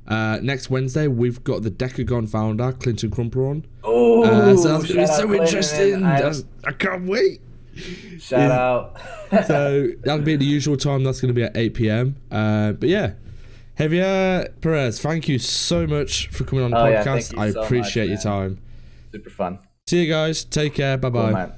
[SPEAKER 2] Next Wednesday, we've got the Decagon founder, Clinton Crumper, on.
[SPEAKER 1] Oh,
[SPEAKER 2] so that's going to be so interesting. I can't wait.
[SPEAKER 1] Shout out.
[SPEAKER 2] So that'll be at the usual time. That's going to be at 8 p.m. But yeah, Javier Perez, thank you so much for coming on the podcast.
[SPEAKER 1] I
[SPEAKER 2] appreciate your time.
[SPEAKER 1] Super fun.
[SPEAKER 2] See you guys. Take care. Bye bye.
[SPEAKER 1] Cool,